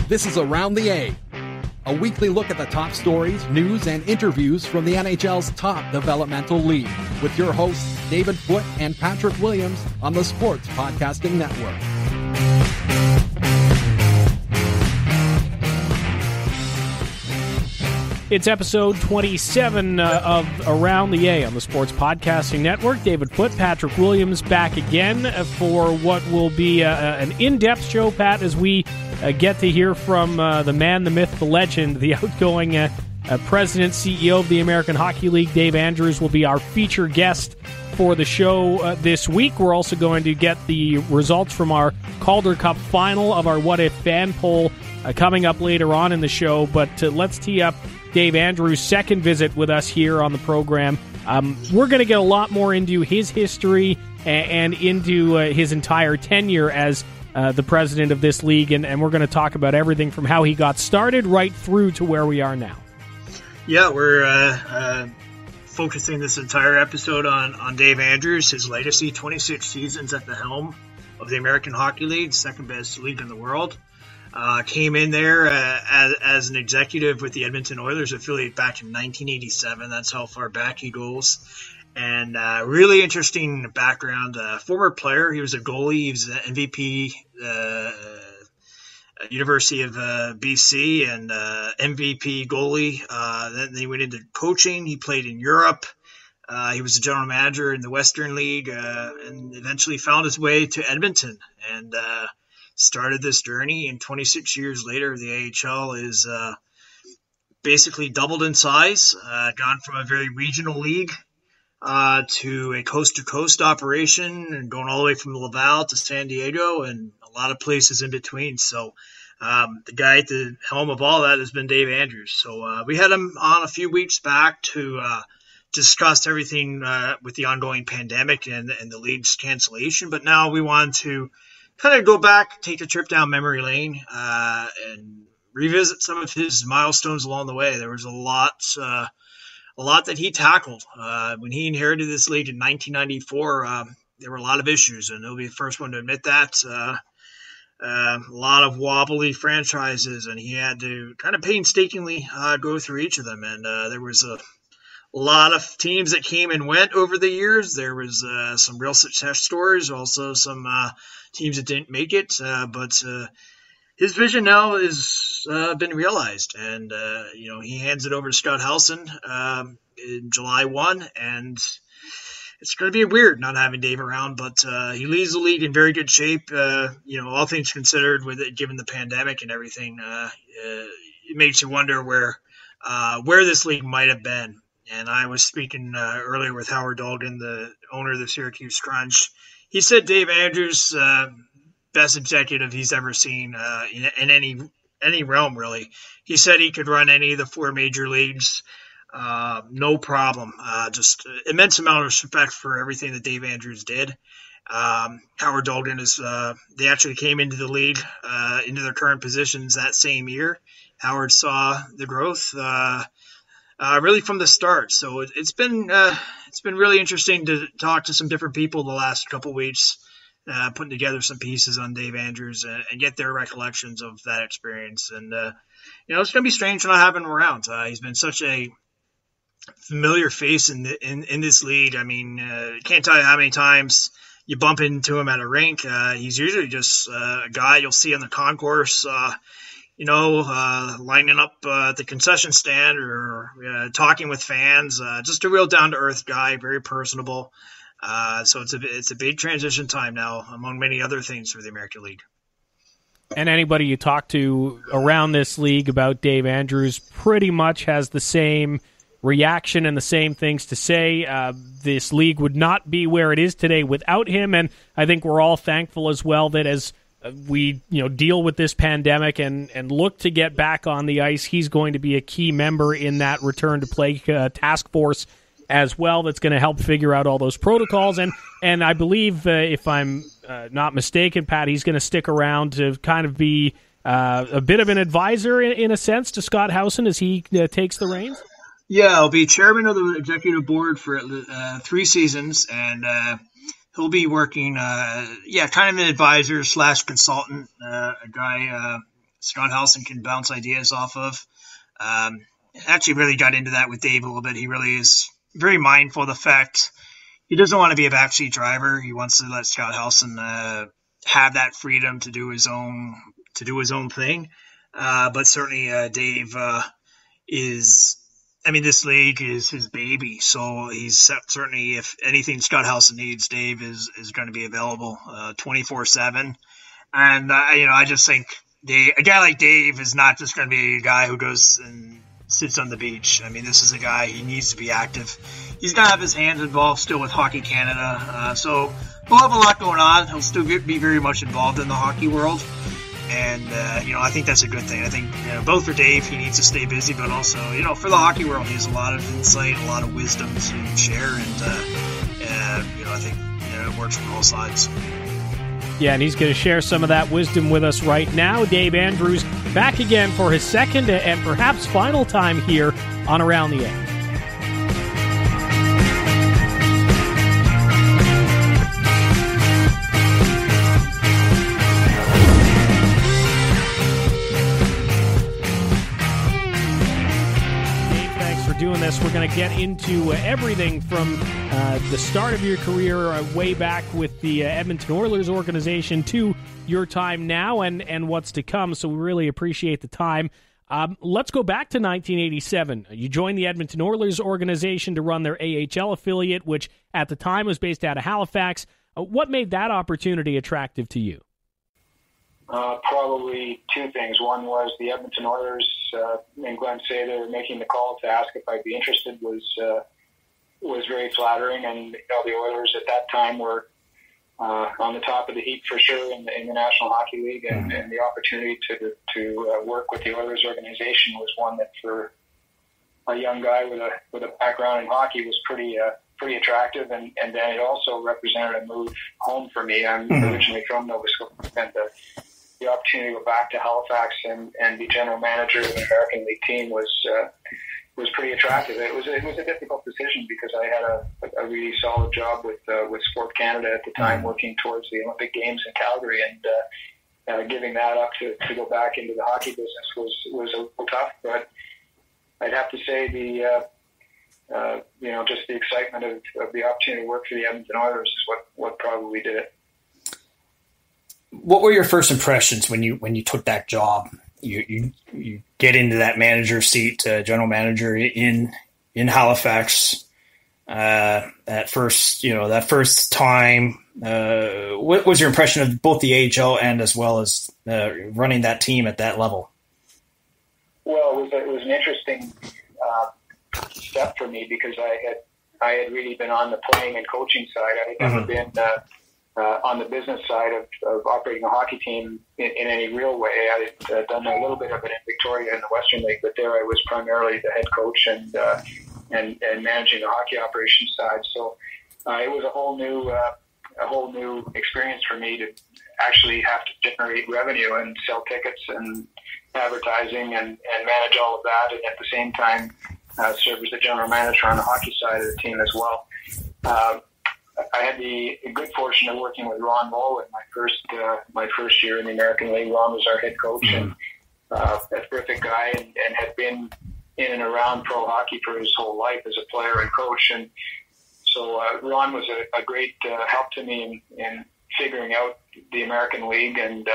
This is Around the A, a weekly look at the top stories, news, and interviews from the NHL's top developmental league, with your hosts David Foote and Patrick Williams on the Sports Podcasting Network. It's episode 27 of Around the A on the Sports Podcasting Network. David Foote, Patrick Williams back again for what will be an in-depth show, Pat, as we get to hear from the man, the myth, the legend, the outgoing president, CEO of the American Hockey League. Dave Andrews will be our feature guest for the show this week. We're also going to get the results from our Calder Cup final of our What If fan poll coming up later on in the show. But let's tee up Dave Andrews' second visit with us here on the program. We're going to get a lot more into his history and into his entire tenure as the president of this league, and we're going to talk about everything from how he got started right through to where we are now. Yeah, we're focusing this entire episode on Dave Andrews, his legacy, 26 seasons at the helm of the American Hockey League, second best league in the world. Came in there as an executive with the Edmonton Oilers affiliate back in 1987. That's how far back he goes. And really interesting background. Former player. He was a goalie. He was an MVP, University of BC, and MVP goalie. Then he went into coaching. He played in Europe. He was a general manager in the Western League, and eventually found his way to Edmonton and started this journey. And 26 years later, the AHL is basically doubled in size, gone from a very regional league to a coast-to-coast operation, and going all the way from Laval to San Diego and a lot of places in between. So the guy at the helm of all that has been Dave Andrews. So we had him on a few weeks back to discuss everything with the ongoing pandemic and the league's cancellation. But now we want to kind of go back, take a trip down memory lane, and revisit some of his milestones along the way. There was a lot that he tackled. When he inherited this league in 1994, there were a lot of issues, and he'll be the first one to admit that. A lot of wobbly franchises, and he had to kind of painstakingly go through each of them. And there was a lot of teams that came and went over the years. There was some real success stories, also some teams that didn't make it. But his vision now has been realized, and he hands it over to Scott Howson in July 1, and it's going to be weird not having Dave around, but he leaves the league in very good shape. All things considered, with it, given the pandemic and everything, it makes you wonder where this league might have been. And I was speaking earlier with Howard Dolgan, the owner of the Syracuse Crunch. He said Dave Andrews, best executive he's ever seen in any realm, really. He said he could run any of the four major leagues, no problem. Just immense amount of respect for everything that Dave Andrews did. Howard Dolgan they actually came into the league, into their current positions that same year. Howard saw the growth really from the start. So it's been really interesting to talk to some different people the last couple weeks, putting together some pieces on Dave Andrews and get their recollections of that experience. And it's going to be strange not having him around. He's been such a familiar face in this league. I mean, can't tell you how many times you bump into him at a rink. He's usually just a guy you'll see on the concourse, lining up at the concession stand or talking with fans. Just a real down-to-earth guy, very personable. So it's a big transition time now, among many other things for the American League. And anybody you talk to around this league about Dave Andrews pretty much has the same reaction and the same things to say. This league would not be where it is today without him, and I think we're all thankful as well that as we deal with this pandemic and look to get back on the ice, he's going to be a key member in that return to play task force as well, that's going to help figure out all those protocols. And I believe, if I'm not mistaken, Pat, he's going to stick around to kind of be a bit of an advisor in a sense to Scott Howson as he takes the reins. Yeah, I'll be chairman of the executive board for 3 seasons, and he'll be working, kind of an advisor / consultant, a guy Scott Howson can bounce ideas off of. Actually really got into that with Dave a little bit. He really is very mindful of the fact he doesn't want to be a backseat driver. He wants to let Scott Howson have that freedom to do his own thing. But certainly Dave this league is his baby. So he's certainly, if anything Scott Howson needs, Dave is going to be available 24/7. And I just think a guy like Dave is not just going to be a guy who goes and sits on the beach. I mean, this is a guy, he needs to be active. He's going to have his hands involved still with Hockey Canada. So he'll have a lot going on. He'll still be very much involved in the hockey world. And, I think that's a good thing. I think, both for Dave, he needs to stay busy, but also, for the hockey world, he has a lot of insight, a lot of wisdom to share. And, I think, it works from all sides. Yeah, and he's going to share some of that wisdom with us right now. Dave Andrews back again for his second and perhaps final time here on Around the A. Doing this, we're going to get into everything from the start of your career way back with the Edmonton Oilers organization to your time now and what's to come, so we really appreciate the time. Let's go back to 1987. You joined the Edmonton Oilers organization to run their AHL affiliate, which at the time was based out of Halifax. What made that opportunity attractive to you? Probably two things. One was the Edmonton Oilers and Glenn Sather making the call to ask if I'd be interested was very flattering, and the Oilers at that time were on the top of the heap for sure in the National Hockey League, and the opportunity to work with the Oilers organization was one that for a young guy with a background in hockey was pretty attractive, and then it also represented a move home for me. I'm originally from Nova Scotia, and the opportunity to go back to Halifax and be general manager of the American League team was pretty attractive. It was a difficult decision because I had a really solid job with Sport Canada at the time, working towards the Olympic Games in Calgary, and giving that up to go back into the hockey business was a little tough. But I'd have to say just the excitement of the opportunity to work for the Edmonton Oilers is what probably did it. What were your first impressions when you took that job? You get into that manager seat, general manager in Halifax. That first time. What was your impression of both the AHL and as well as running that team at that level? Well, it was an interesting step for me because I had really been on the playing and coaching side. I had never been on the business side of operating a hockey team in any real way. I had done a little bit of it in Victoria in the Western League, but there I was primarily the head coach and managing the hockey operations side. So it was a whole new experience for me to actually have to generate revenue and sell tickets and advertising and manage all of that, and at the same time serve as the general manager on the hockey side of the team as well. I had the good fortune of working with Ron Moe in my first year in the American League. Ron was our head coach and a terrific guy, and had been in and around pro hockey for his whole life as a player and coach. And so Ron was a great help to me in figuring out the American League, and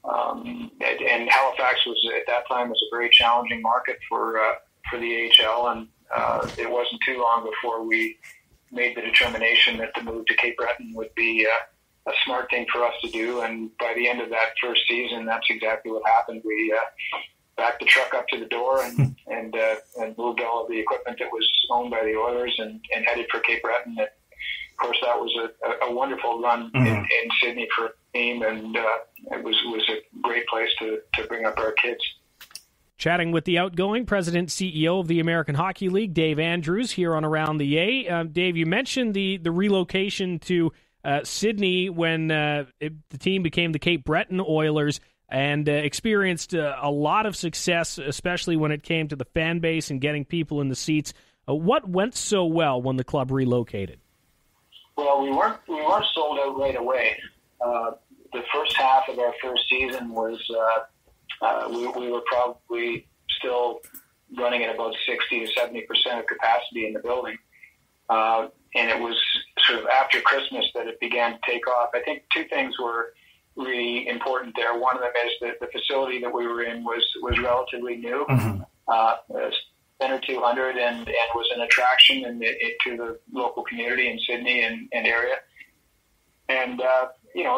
Halifax was at that time a very challenging market for the AHL, and it wasn't too long before we made the determination that the move to Cape Breton would be a smart thing for us to do. And by the end of that first season, that's exactly what happened. We backed the truck up to the door and moved all of the equipment that was owned by the Oilers and headed for Cape Breton. And of course, that was a wonderful run in Sydney for the team, and it was a great place to bring up our kids. Chatting with the outgoing president CEO of the American Hockey League, Dave Andrews, here on Around the A. Dave, you mentioned the relocation to Sydney when the team became the Cape Breton Oilers and experienced a lot of success, especially when it came to the fan base and getting people in the seats. What went so well when the club relocated? Well, we weren't sold out right away. The first half of our first season was we were probably still running at about 60 to 70% of capacity in the building. And it was sort of after Christmas that it began to take off. I think two things were really important there. One of them is that the facility that we were in was relatively new, Center 200, and was an attraction to the local community in Sydney and area. And,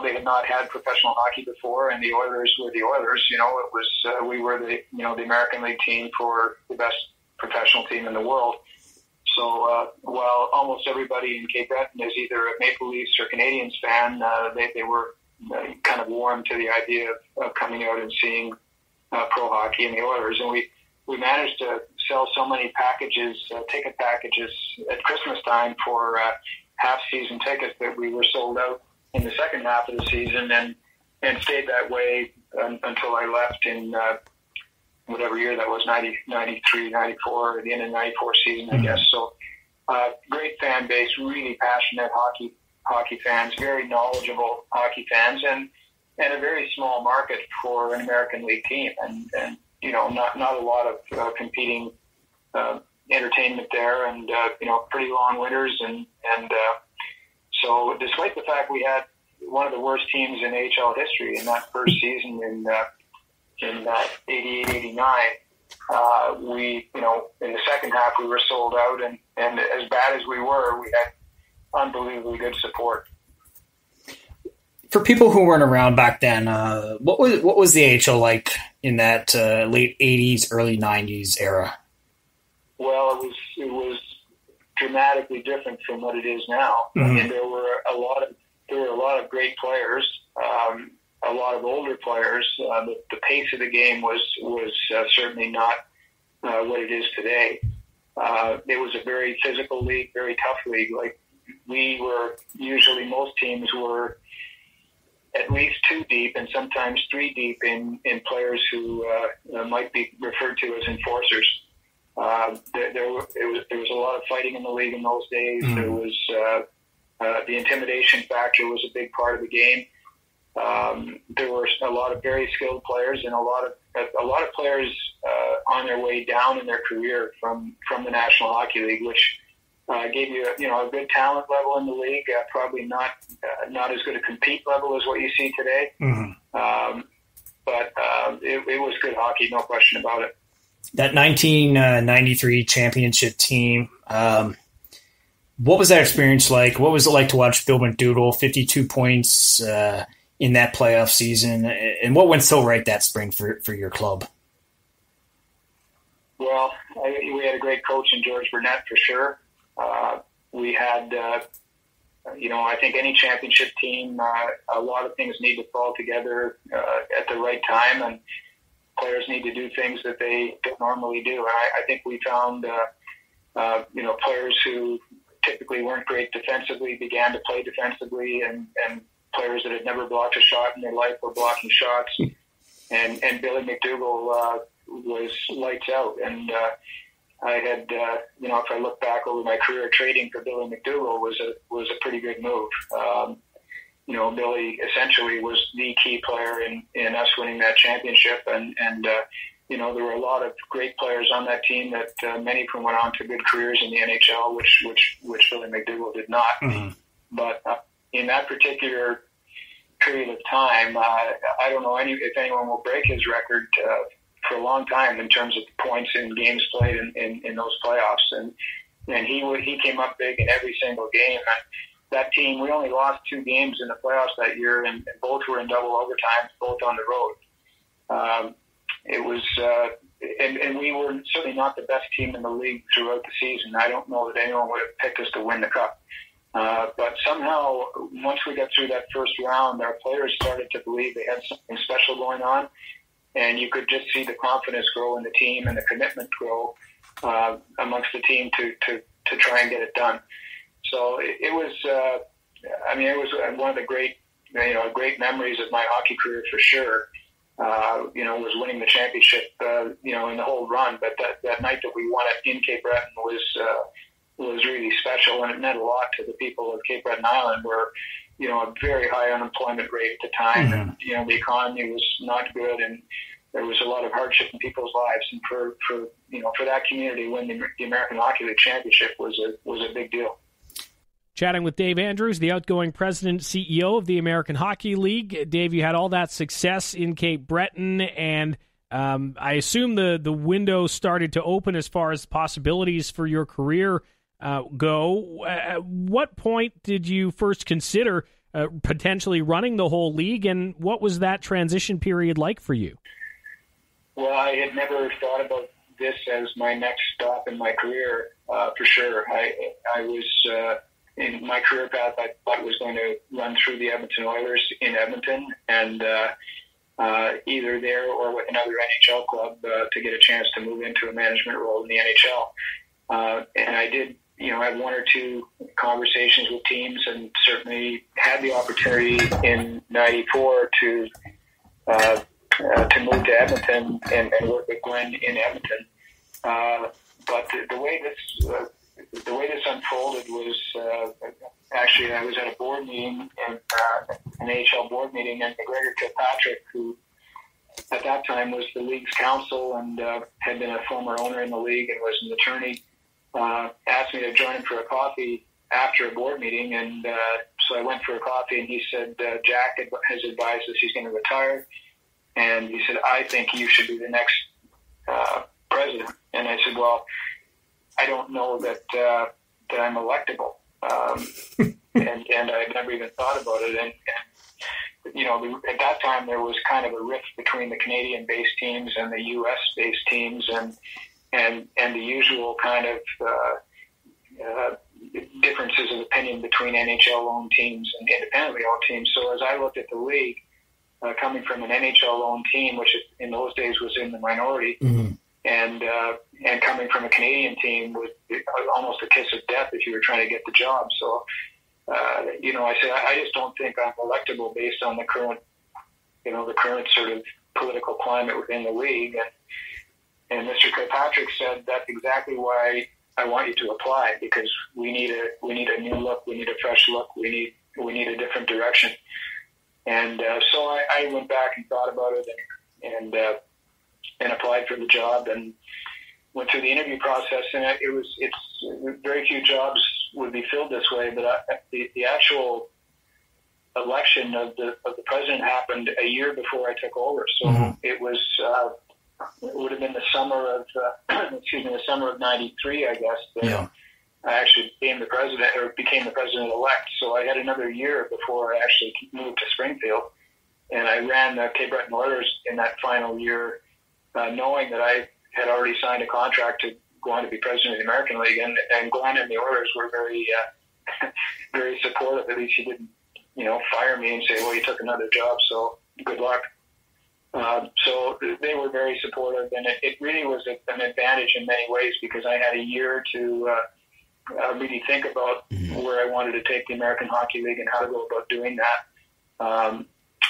they had not had professional hockey before, and the Oilers were the Oilers. It was, we were the American League team for the best professional team in the world. So while almost everybody in Cape Breton is either a Maple Leafs or Canadiens fan, they were kind of warm to the idea of coming out and seeing pro hockey and the Oilers. And we managed to sell so many packages, ticket packages at Christmas time for half-season tickets that we were sold out in the second half of the season and stayed that way until I left in whatever year that was, 93, 94, the end of the 94 season, I guess. So great fan base, really passionate hockey fans, very knowledgeable hockey fans, and a very small market for an American League team. And not a lot of competing entertainment there, and pretty long winters, and so despite the fact we had one of the worst teams in AHL history in that first season in 88, 89, we in the second half we were sold out, and as bad as we were, we had unbelievably good support. For people who weren't around back then, what was the AHL like in that late 80s, early 90s era? Well, it was dramatically different from what it is now. I mean, there were a lot of great players, a lot of older players. The pace of the game was certainly not what it is today. It was a very physical league, very tough league. Like most teams were at least 2 deep and sometimes 3 deep in players who might be referred to as enforcers. There was a lot of fighting in the league in those days. There was the intimidation factor was a big part of the game. There were a lot of very skilled players and a lot of players on their way down in their career from the National Hockey League, which gave you a good talent level in the league. Probably not as good a compete level as what you see today. But it was good hockey, no question about it. That 1993 championship team, what was that experience like? What was it like to watch Bill McDougall, 52 points in that playoff season? And what went so right that spring for your club? Well, we had a great coach in George Burnett for sure. We had, I think any championship team, a lot of things need to fall together at the right time, and players need to do things that they don't normally do. And I think we found, players who typically weren't great defensively began to play defensively, and players that had never blocked a shot in their life were blocking shots. And Billy McDougall was lights out. And I had, if I look back over my career, trading for Billy McDougall was a pretty good move. Billy essentially was the key player in us winning that championship, and there were a lot of great players on that team that many of them went on to good careers in the NHL, which Billy McDougall did not. But in that particular period of time, I don't know if anyone will break his record for a long time in terms of points in games played in those playoffs, and he came up big in every single game. That team, we only lost 2 games in the playoffs that year, and both were in double overtime, both on the road. It was, and we were certainly not the best team in the league throughout the season. I don't know that anyone would have picked us to win the cup. But somehow, once we got through that first round, our players started to believe they had something special going on, and you could just see the confidence grow in the team and the commitment grow amongst the team to try and get it done. So it was, it was one of the great memories of my hockey career for sure. Was winning the championship, in the whole run. But that night that we won it in Cape Breton was really special, and it meant a lot to the people of Cape Breton Island, where, a very high unemployment rate at the time, and, the economy was not good, and there was a lot of hardship in people's lives, and for that community, winning the American Hockey League championship was a big deal. Chatting with Dave Andrews, the outgoing president, CEO of the American Hockey League. Dave, you had all that success in Cape Breton, and I assume the window started to open as far as possibilities for your career go. At what point did you first consider potentially running the whole league, and what was that transition period like for you? Well, I had never thought about this as my next stop in my career, for sure. I was... in my career path, I thought I was going to run through the Edmonton Oilers in Edmonton, and either there or with another NHL club to get a chance to move into a management role in the NHL. And I did, have one or two conversations with teams, and certainly had the opportunity in '94 to move to Edmonton and work with Glenn in Edmonton. But the way this unfolded was actually I was at a board meeting, an AHL board meeting, and Gregor Kilpatrick, who at that time was the league's counsel and had been a former owner in the league and was an attorney, asked me to join him for a coffee after a board meeting. And so I went for a coffee, and he said, Jack has advised us he's going to retire. And he said, I think you should be the next president. And I said, well, I don't know that I'm electable, and I've never even thought about it. And at that time there was kind of a rift between the Canadian-based teams and the U.S.-based teams, and the usual kind of differences of opinion between NHL-owned teams and independently owned teams. So as I looked at the league, coming from an NHL-owned team, which in those days was in the minority. Mm-hmm. And coming from a Canadian team was almost a kiss of death if you were trying to get the job. So, I said, I just don't think I'm electable based on the current sort of political climate within the league. And Mr. Kirkpatrick said, that's exactly why I want you to apply, because we need a new look, we need a fresh look, we need a different direction. And so I went back and thought about it and applied for the job and went through the interview process. And it's very few jobs would be filled this way, but the actual election of the president happened a year before I took over. So mm-hmm. It would have been the summer of '93, I guess. Yeah. I actually became the president-elect. So I had another year before I actually moved to Springfield, and I ran the Cape Breton Oilers in that final year, knowing that I had already signed a contract to go on to be president of the American League, and Glenn and the Oilers were very, very supportive. At least he didn't, fire me and say, "Well, you took another job, so good luck." So they were very supportive, and it really was an advantage in many ways, because I had a year to really think about where I wanted to take the American Hockey League and how to go about doing that,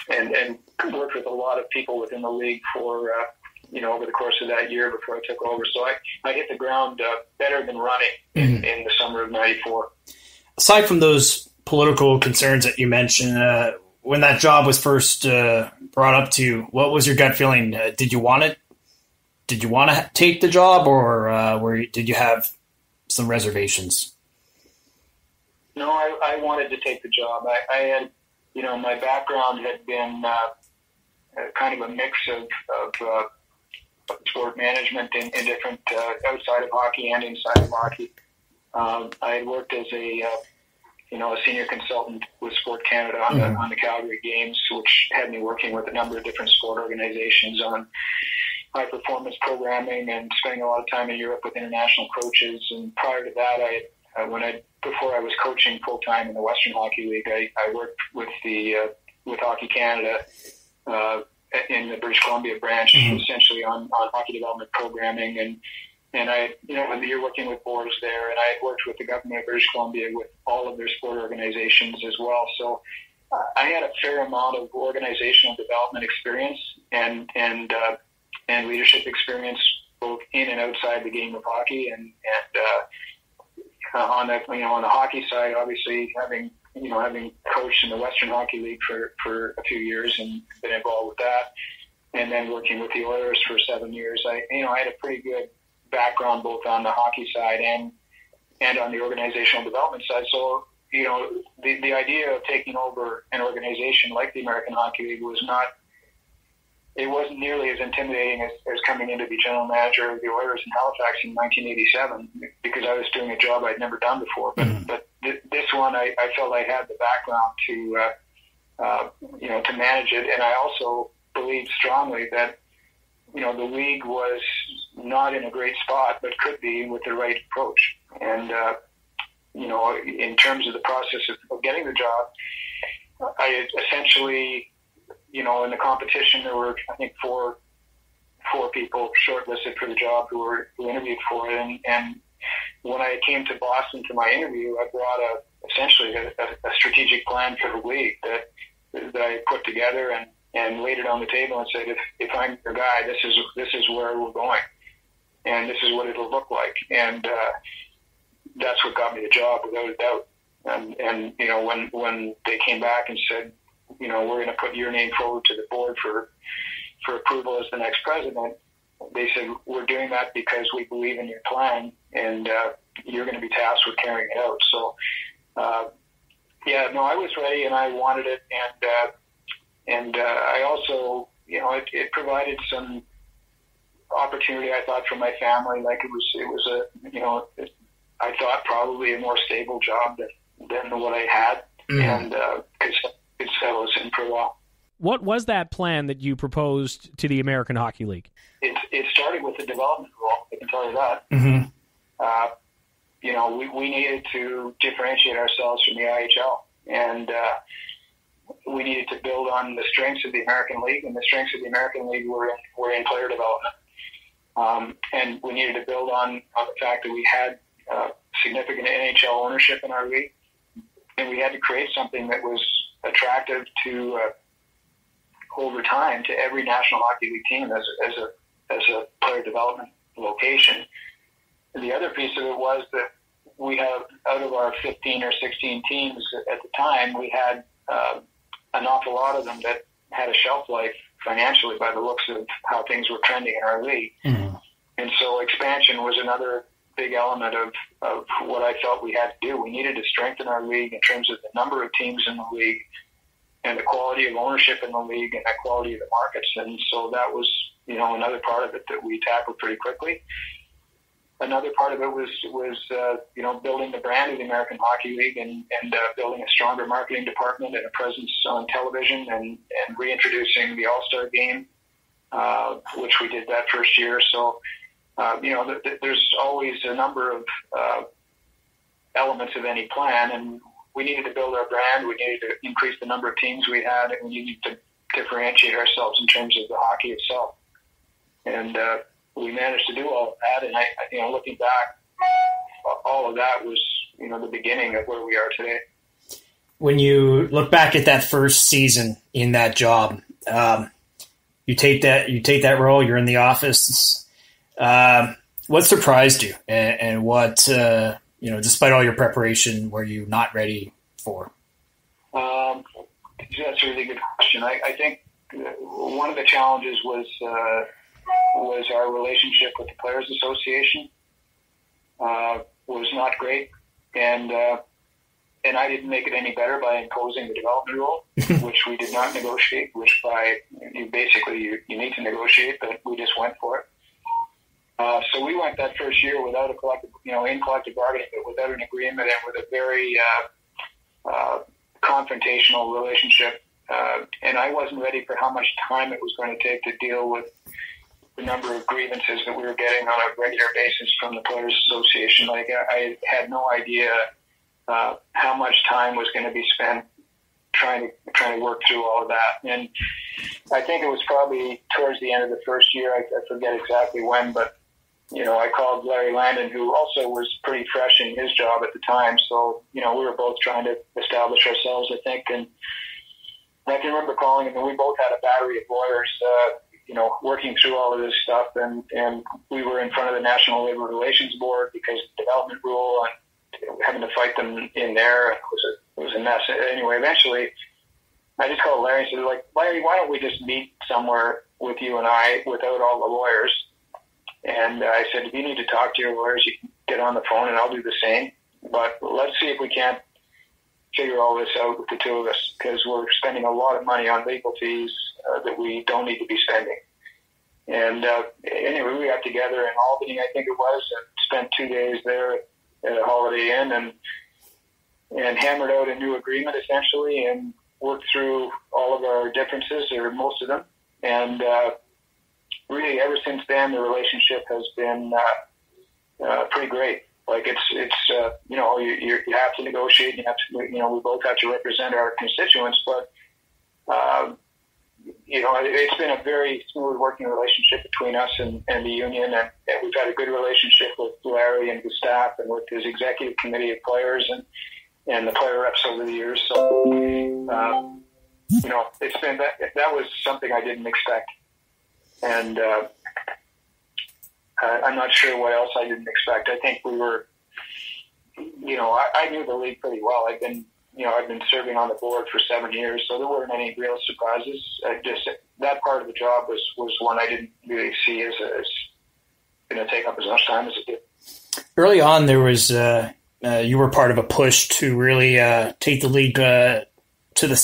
and worked with a lot of people within the league for over the course of that year before I took over. So I hit the ground better than running in the summer of '94. Aside from those political concerns that you mentioned, when that job was first brought up to you, what was your gut feeling? Did you want it? Did you want to take the job, or did you have some reservations? No, I wanted to take the job. I had, my background had been kind of a mix of sport management in different outside of hockey and inside of hockey. I had worked as a senior consultant with Sport Canada on the Calgary Games, which had me working with a number of different sport organizations on high performance programming and spending a lot of time in Europe with international coaches. And prior to that, before I was coaching full time in the Western Hockey League, I worked with Hockey Canada in the British Columbia branch, essentially on hockey development programming, and I you're working with boards there, and I worked with the government of British Columbia with all of their sport organizations as well. So I had a fair amount of organizational development experience and leadership experience both in and outside the game of hockey, and on the hockey side, obviously having coached in the Western Hockey League for a few years and been involved with that, and then working with the Oilers for 7 years, I had a pretty good background both on the hockey side and on the organizational development side. So, the idea of taking over an organization like the American Hockey League wasn't nearly as intimidating as coming in to be general manager of the Oilers in Halifax in 1987, because I was doing a job I'd never done before. But this one, I felt I had the background to manage it. And I also believed strongly that, the league was not in a great spot, but could be with the right approach. And, in terms of the process of getting the job, I essentially, in the competition, there were, I think, four people shortlisted for the job who interviewed for it. And when I came to Boston to my interview, I brought essentially a strategic plan for the league that I put together and laid it on the table and said, if I'm your guy, this is where we're going, and this is what it'll look like. And that's what got me the job, without a doubt. And when they came back and said, we're going to put your name forward to the board for approval as the next president, they said, we're doing that because we believe in your plan, and you're going to be tasked with carrying it out. So, I was ready and I wanted it. And I also, it provided some opportunity, I thought, for my family. Like it was I thought probably a more stable job than what I had, and could settle us in for a while. What was that plan that you proposed to the American Hockey League? It started with the development rule, I can tell you that. We needed to differentiate ourselves from the IHL, and we needed to build on the strengths of the American League, and the strengths of the American League were in player development. And we needed to build on the fact that we had significant NHL ownership in our league, and we had to create something that was attractive to over time to every National Hockey League team as a player development location. And the other piece of it was that we have, out of our 15 or 16 teams at the time, we had an awful lot of them that had a shelf life financially by the looks of how things were trending in our league. And so expansion was another big element of what I felt we had to do. We needed to strengthen our league in terms of the number of teams in the league and the quality of ownership in the league and the quality of the markets. And so that was, another part of it that we tackled pretty quickly. Another part of it was building the brand of the American Hockey League and building a stronger marketing department and a presence on television and reintroducing the All-Star game, which we did that first year. So, there's always a number of elements of any plan, and we needed to build our brand. We needed to increase the number of teams we had, and we needed to differentiate ourselves in terms of the hockey itself. And we managed to do all of that. And I looking back, all of that was, the beginning of where we are today. When you look back at that first season in that job, you take that role. You're in the office. What surprised you, and what despite all your preparation, were you not ready for? That's a really good question. I think one of the challenges was our relationship with the Players Association was not great, and I didn't make it any better by imposing the development rule, which we did not negotiate. Which you need to negotiate, but we just went for it. So we went that first year without a collective, in collective bargaining, but without an agreement and with a very confrontational relationship. And I wasn't ready for how much time it was going to take to deal with the number of grievances that we were getting on a regular basis from the Players Association. Like, I had no idea how much time was going to be spent trying to work through all of that. And I think it was probably towards the end of the first year, I forget exactly when, but I called Larry Landon, who also was pretty fresh in his job at the time. So, we were both trying to establish ourselves, I think. And I can remember calling him, and we both had a battery of lawyers, working through all of this stuff. And we were in front of the National Labor Relations Board because of the development rule and having to fight them in there. And it was a mess. Anyway, eventually I just called Larry and said, Larry, why don't we just meet somewhere with you and I without all the lawyers. And I said, if you need to talk to your lawyers, you can get on the phone and I'll do the same. But let's see if we can't figure all this out with the two of us, because we're spending a lot of money on legal fees that we don't need to be spending. And anyway, we got together in Albany, I think it was, and spent 2 days there at a Holiday Inn and hammered out a new agreement essentially and worked through all of our differences, or most of them. And really, ever since then, the relationship has been pretty great. Like it's you know, you have to negotiate. You have to, you know, we both have to represent our constituents, but you know, it's been a very smooth working relationship between us and the union, and we've had a good relationship with Larry and his staff and with his executive committee of players and the player reps over the years. So you know, it's been that was something I didn't expect, and I'm not sure what else I didn't expect. I think we were, you know, I knew the league pretty well. I've been serving on the board for 7 years, so there weren't any real surprises. Just that part of the job was one I didn't really see as going to take up as much time as it did. Early on, there was you were part of a push to really take the league to the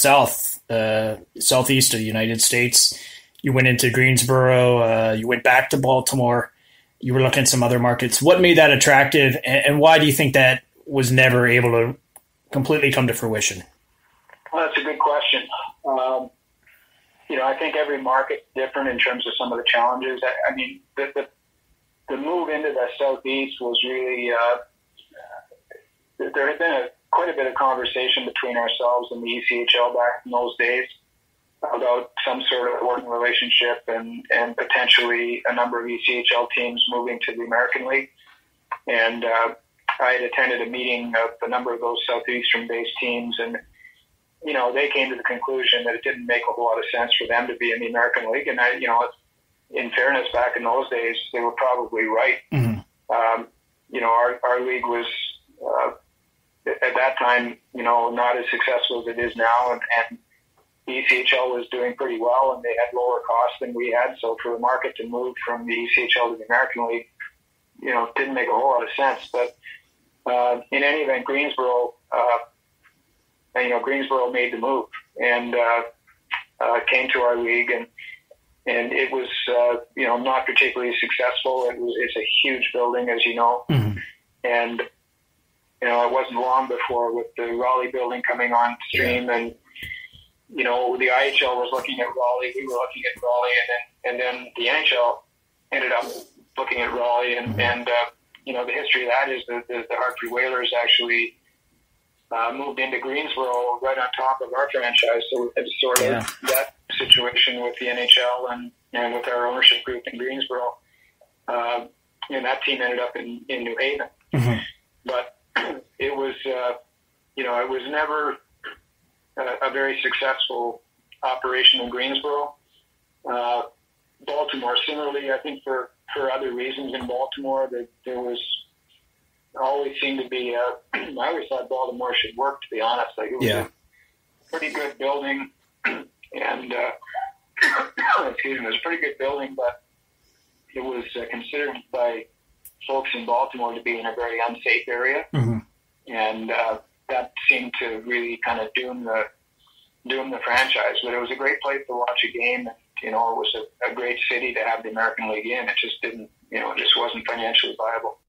southeast of the United States. You went into Greensboro. You went back to Baltimore. You were looking at some other markets. What made that attractive, and why do you think that was never able to completely come to fruition? Well, that's a good question. You know, I think every market's different in terms of some of the challenges. I mean, the move into the Southeast was really, there had been quite a bit of conversation between ourselves and the ECHL back in those days about some sort of working relationship and potentially a number of ECHL teams moving to the American League. And I had attended a meeting of a number of those Southeastern-based teams, and, you know, they came to the conclusion that it didn't make a whole lot of sense for them to be in the American League. And, you know, in fairness, back in those days, they were probably right. Mm-hmm. You know, our league was, at that time, you know, not as successful as it is now, and the ECHL was doing pretty well, and they had lower costs than we had. So for the market to move from the ECHL to the American League, you know, didn't make a whole lot of sense. But in any event, Greensboro, you know, Greensboro made the move and came to our league, and it was, you know, not particularly successful. It's a huge building, as you know, mm-hmm. And you know, it wasn't long before with the Raleigh building coming on stream, and you know, the IHL was looking at Raleigh, we were looking at Raleigh, and then the NHL ended up looking at Raleigh, and you know, the history of that is the Hartford Whalers actually moved into Greensboro right on top of our franchise. So it's sort of that situation with the NHL and with our ownership group in Greensboro. And that team ended up in New Haven. Mm-hmm. But it was, you know, it was never a very successful operation in Greensboro. Baltimore, similarly, I think for other reasons in Baltimore, there was always seemed to be I always thought Baltimore should work, to be honest. Like, it was a pretty good building, and excuse me, it was a pretty good building, but it was considered by folks in Baltimore to be in a very unsafe area, mm-hmm. and that seemed to really kind of doom the franchise. But it was a great place to watch a game, and you know, it was a great city to have the American League in. It just didn't, you know, it just wasn't financially viable.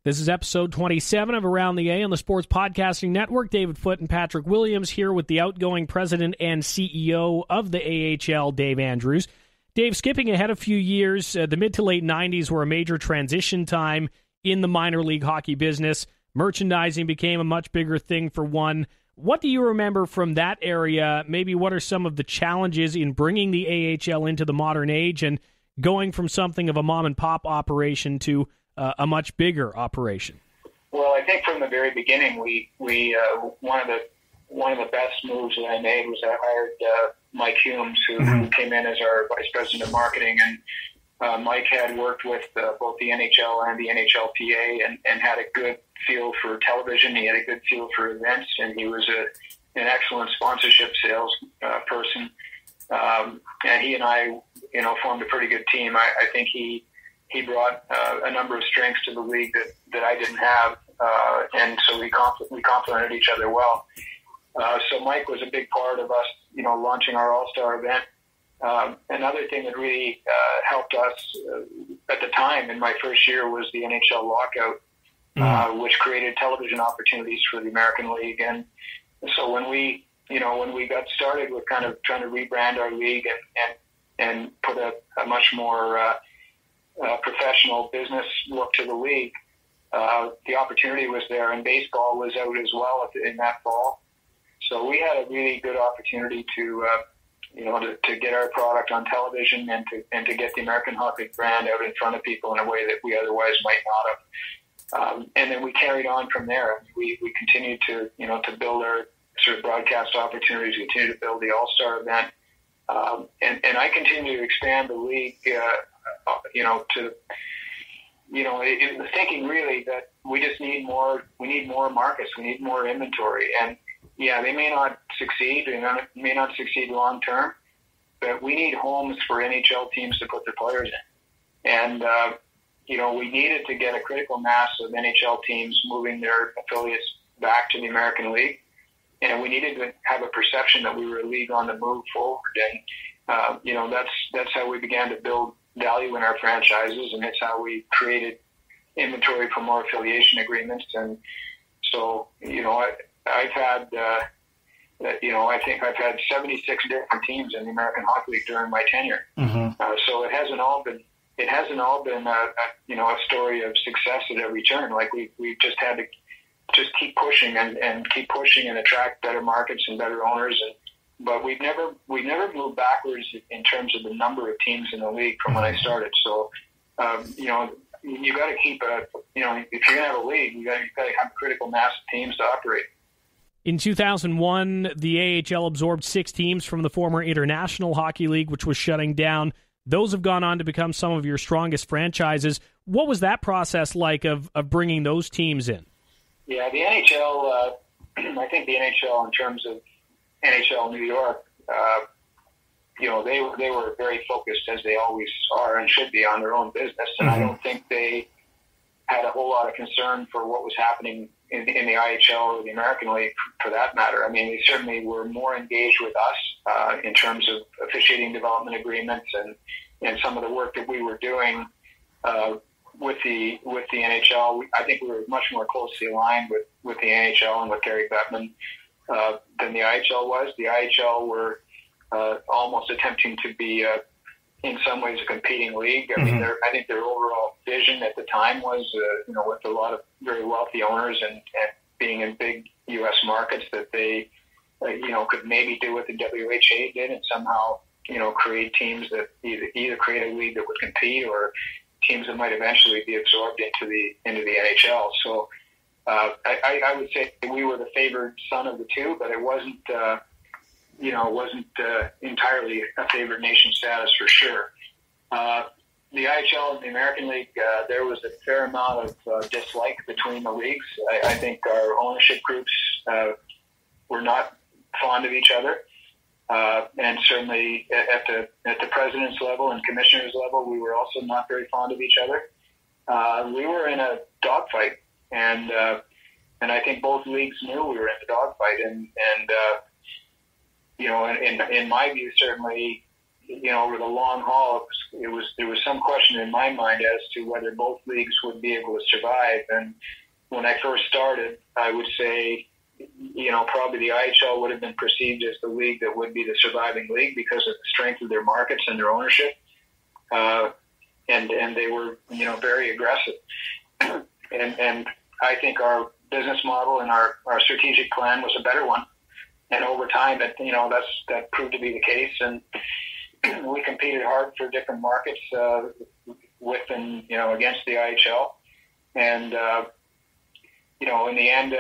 This is episode 27 of Around the A on the Sports Podcasting Network. David Foote and Patrick Williams here with the outgoing president and CEO of the AHL, Dave Andrews. Dave, skipping ahead a few years, the mid to late 90s were a major transition time in the minor league hockey business. Merchandising became a much bigger thing for one. What do you remember from that area? Maybe what are some of the challenges in bringing the AHL into the modern age and going from something of a mom-and-pop operation to a much bigger operation? Well, I think from the very beginning, we one of the best moves that I made was I hired Mike Humes, who came in as our vice president of marketing, and Mike had worked with both the NHL and the NHLPA and had a good feel for television. He had a good feel for events, and he was an excellent sponsorship sales person. And he and I, formed a pretty good team. I think he brought a number of strengths to the league that I didn't have, and so we complemented each other well. So Mike was a big part of us, launching our All-Star event. Another thing that really helped us at the time in my first year was the NHL lockout, which created television opportunities for the American League. And so when we got started with kind of trying to rebrand our league and put a much more professional business look to the league, the opportunity was there, and baseball was out as well in that fall. So we had a really good opportunity to get our product on television and to get the American Hockey brand out in front of people in a way that we otherwise might not have. And then we carried on from there. We continued to build our sort of broadcast opportunities, continue to build the All-Star event. And I continue to expand the league, thinking really that we just need more markets, we need more inventory. And yeah, they may not succeed, may not succeed long term, but we need homes for NHL teams to put their players in. And, we needed to get a critical mass of NHL teams moving their affiliates back to the American League. And we needed to have a perception that we were a league on the move forward. And, that's how we began to build value in our franchises, and it's how we created inventory for more affiliation agreements. And so, I've had, I think I've had 76 different teams in the American Hockey League during my tenure. Mm-hmm. So it hasn't all been a story of success at every turn. Like we've just had to just keep pushing and keep pushing and attract better markets and better owners. But we've never moved backwards in terms of the number of teams in the league from when I started. So, you got to keep if you're going to have a league, you got to have a critical mass of teams to operate. In 2001, the AHL absorbed 6 teams from the former International Hockey League, which was shutting down. Those have gone on to become some of your strongest franchises. What was that process like of bringing those teams in? Yeah, the NHL, I think the NHL in terms of NHL New York, they were very focused, as they always are and should be, on their own business. And I don't think they had a whole lot of concern for what was happening in the IHL or the American League, for that matter. I mean, they certainly were more engaged with us in terms of officiating development agreements and some of the work that we were doing with the NHL. I think we were much more closely aligned with the NHL and with Gary Bettman than the IHL was. The IHL were almost attempting to be in some ways a competing league. I mean, I think their overall vision at the time was, with a lot of very wealthy owners and being in big U.S. markets, that they, could maybe do what the WHA did and somehow, create teams that either create a league that would compete or teams that might eventually be absorbed into the NHL. So I would say we were the favored son of the two, but it wasn't entirely a favored nation status for sure. The IHL and the American League, there was a fair amount of dislike between the leagues. I think our ownership groups were not fond of each other. And certainly at the president's level and commissioner's level, we were also not very fond of each other. We were in a dogfight, and I think both leagues knew we were in a dogfight, and in my view, certainly, over the long haul, there was some question in my mind as to whether both leagues would be able to survive. And when I first started, I would say, probably the IHL would have been perceived as the league that would be the surviving league because of the strength of their markets and their ownership. And they were, very aggressive. And I think our business model and our strategic plan was a better one. And over time, that proved to be the case. And we competed hard for different markets with and against the IHL. And in the end,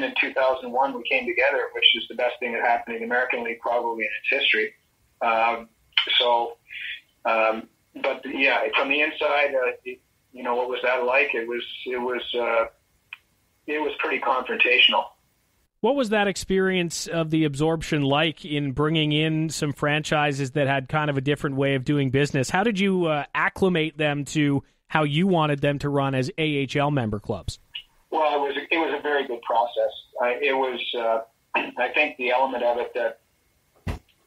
in 2001, we came together, which is the best thing that happened in the American League probably in its history. But yeah, from the inside, what was that like? It was pretty confrontational. What was that experience of the absorption like in bringing in some franchises that had kind of a different way of doing business? How did you acclimate them to how you wanted them to run as AHL member clubs? Well, it was a very good process. It was, I think, the element of it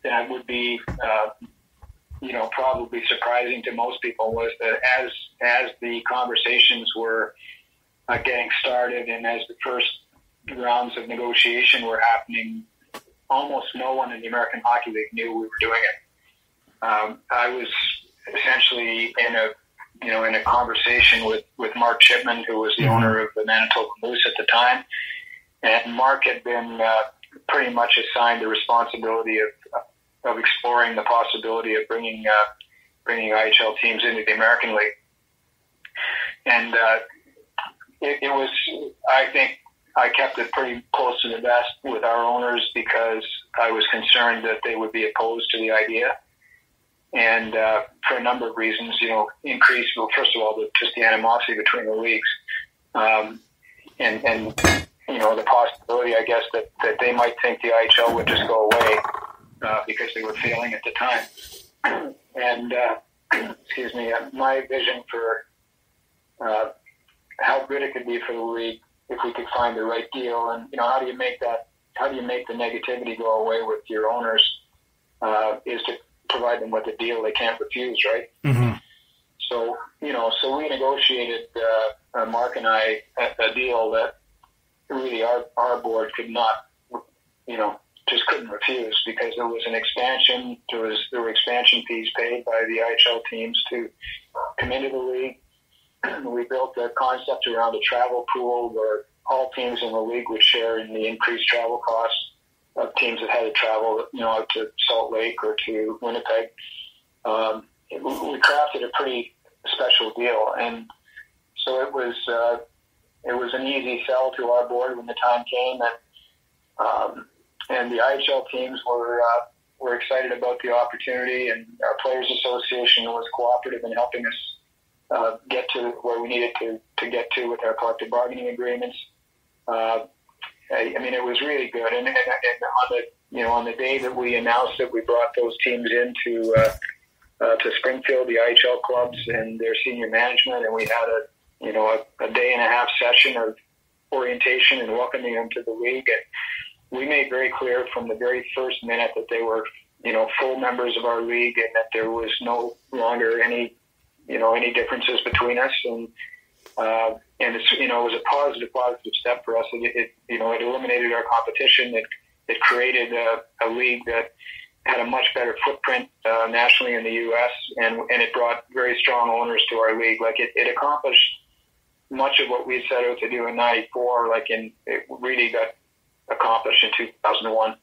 that would be, probably surprising to most people was that as the conversations were getting started and as the first rounds of negotiation were happening, almost no one in the American Hockey League knew we were doing it. I was essentially in a conversation with Mark Chipman, who was the owner of the Manitoba Moose at the time, and Mark had been pretty much assigned the responsibility of exploring the possibility of bringing IHL teams into the American League, and it was, I think, I kept it pretty close to the vest with our owners because I was concerned that they would be opposed to the idea. And for a number of reasons, increase, well, first of all, just the animosity between the leagues. And the possibility, I guess, that they might think the IHL would just go away because they were failing at the time. And, my vision for how good it could be for the league if we could find the right deal, and how do you make the negativity go away with your owners, is to provide them with a deal they can't refuse, right? Mm-hmm. So we negotiated, Mark and I, a deal that really our board could not, just couldn't refuse, because there was an expansion. There were expansion fees paid by the IHL teams to come into the league. We built a concept around a travel pool where all teams in the league would share in the increased travel costs of teams that had to travel, out to Salt Lake or to Winnipeg. We crafted a pretty special deal, and so it was an easy sell to our board when the time came, and the IHL teams were excited about the opportunity, and our Players Association was cooperative in helping us get to where we needed to get to with our collective bargaining agreements. It was really good. And on the day that we announced that we brought those teams into to Springfield, the IHL clubs and their senior management, and we had a day and a half session of orientation and welcoming them to the league. And we made very clear from the very first minute that they were, full members of our league, and that there was no longer any differences between us. And it's, it was a positive step for us. It eliminated our competition. It created a league that had a much better footprint nationally in the U.S. and it brought very strong owners to our league. Like it accomplished much of what we set out to do in '94. It really got accomplished in 2001.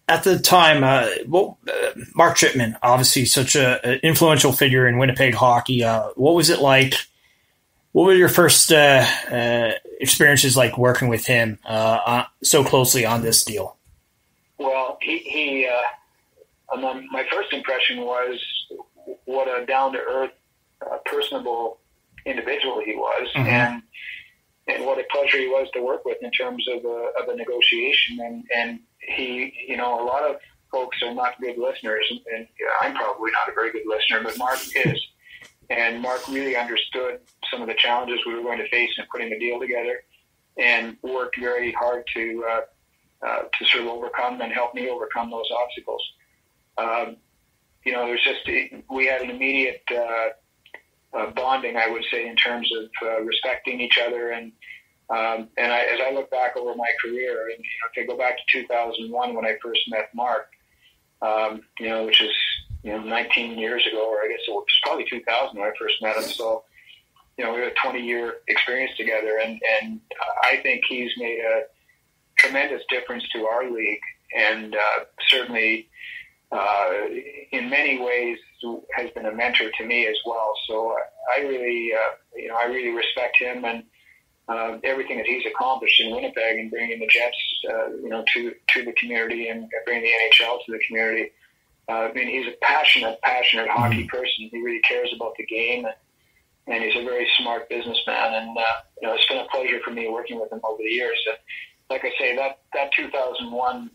At the time, Mark Chipman, obviously such an influential figure in Winnipeg hockey. What was it like? What were your first experiences like working with him so closely on this deal? Well, he my first impression was what a down-to-earth, personable individual he was, mm-hmm. and what a pleasure he was to work with in terms of a negotiation. And he, a lot of folks are not good listeners, and I'm probably not a very good listener, but Mark is. And Mark really understood some of the challenges we were going to face in putting the deal together, and worked very hard to sort of overcome and help me overcome those obstacles. We had an immediate bonding, I would say, in terms of respecting each other. And as I look back over my career, and if I go back to 2001 when I first met Mark, which is 19 years ago, or I guess it was probably 2000 when I first met him. So we have a 20-year experience together, and I think he's made a tremendous difference to our league, and certainly in many ways has been a mentor to me as well. So I really respect him and everything that he's accomplished in Winnipeg and bringing the Jets, to the community and bringing the NHL to the community. He's a passionate hockey person. He really cares about the game, and he's a very smart businessman. And it's been a pleasure for me working with him over the years. like I say, that 2001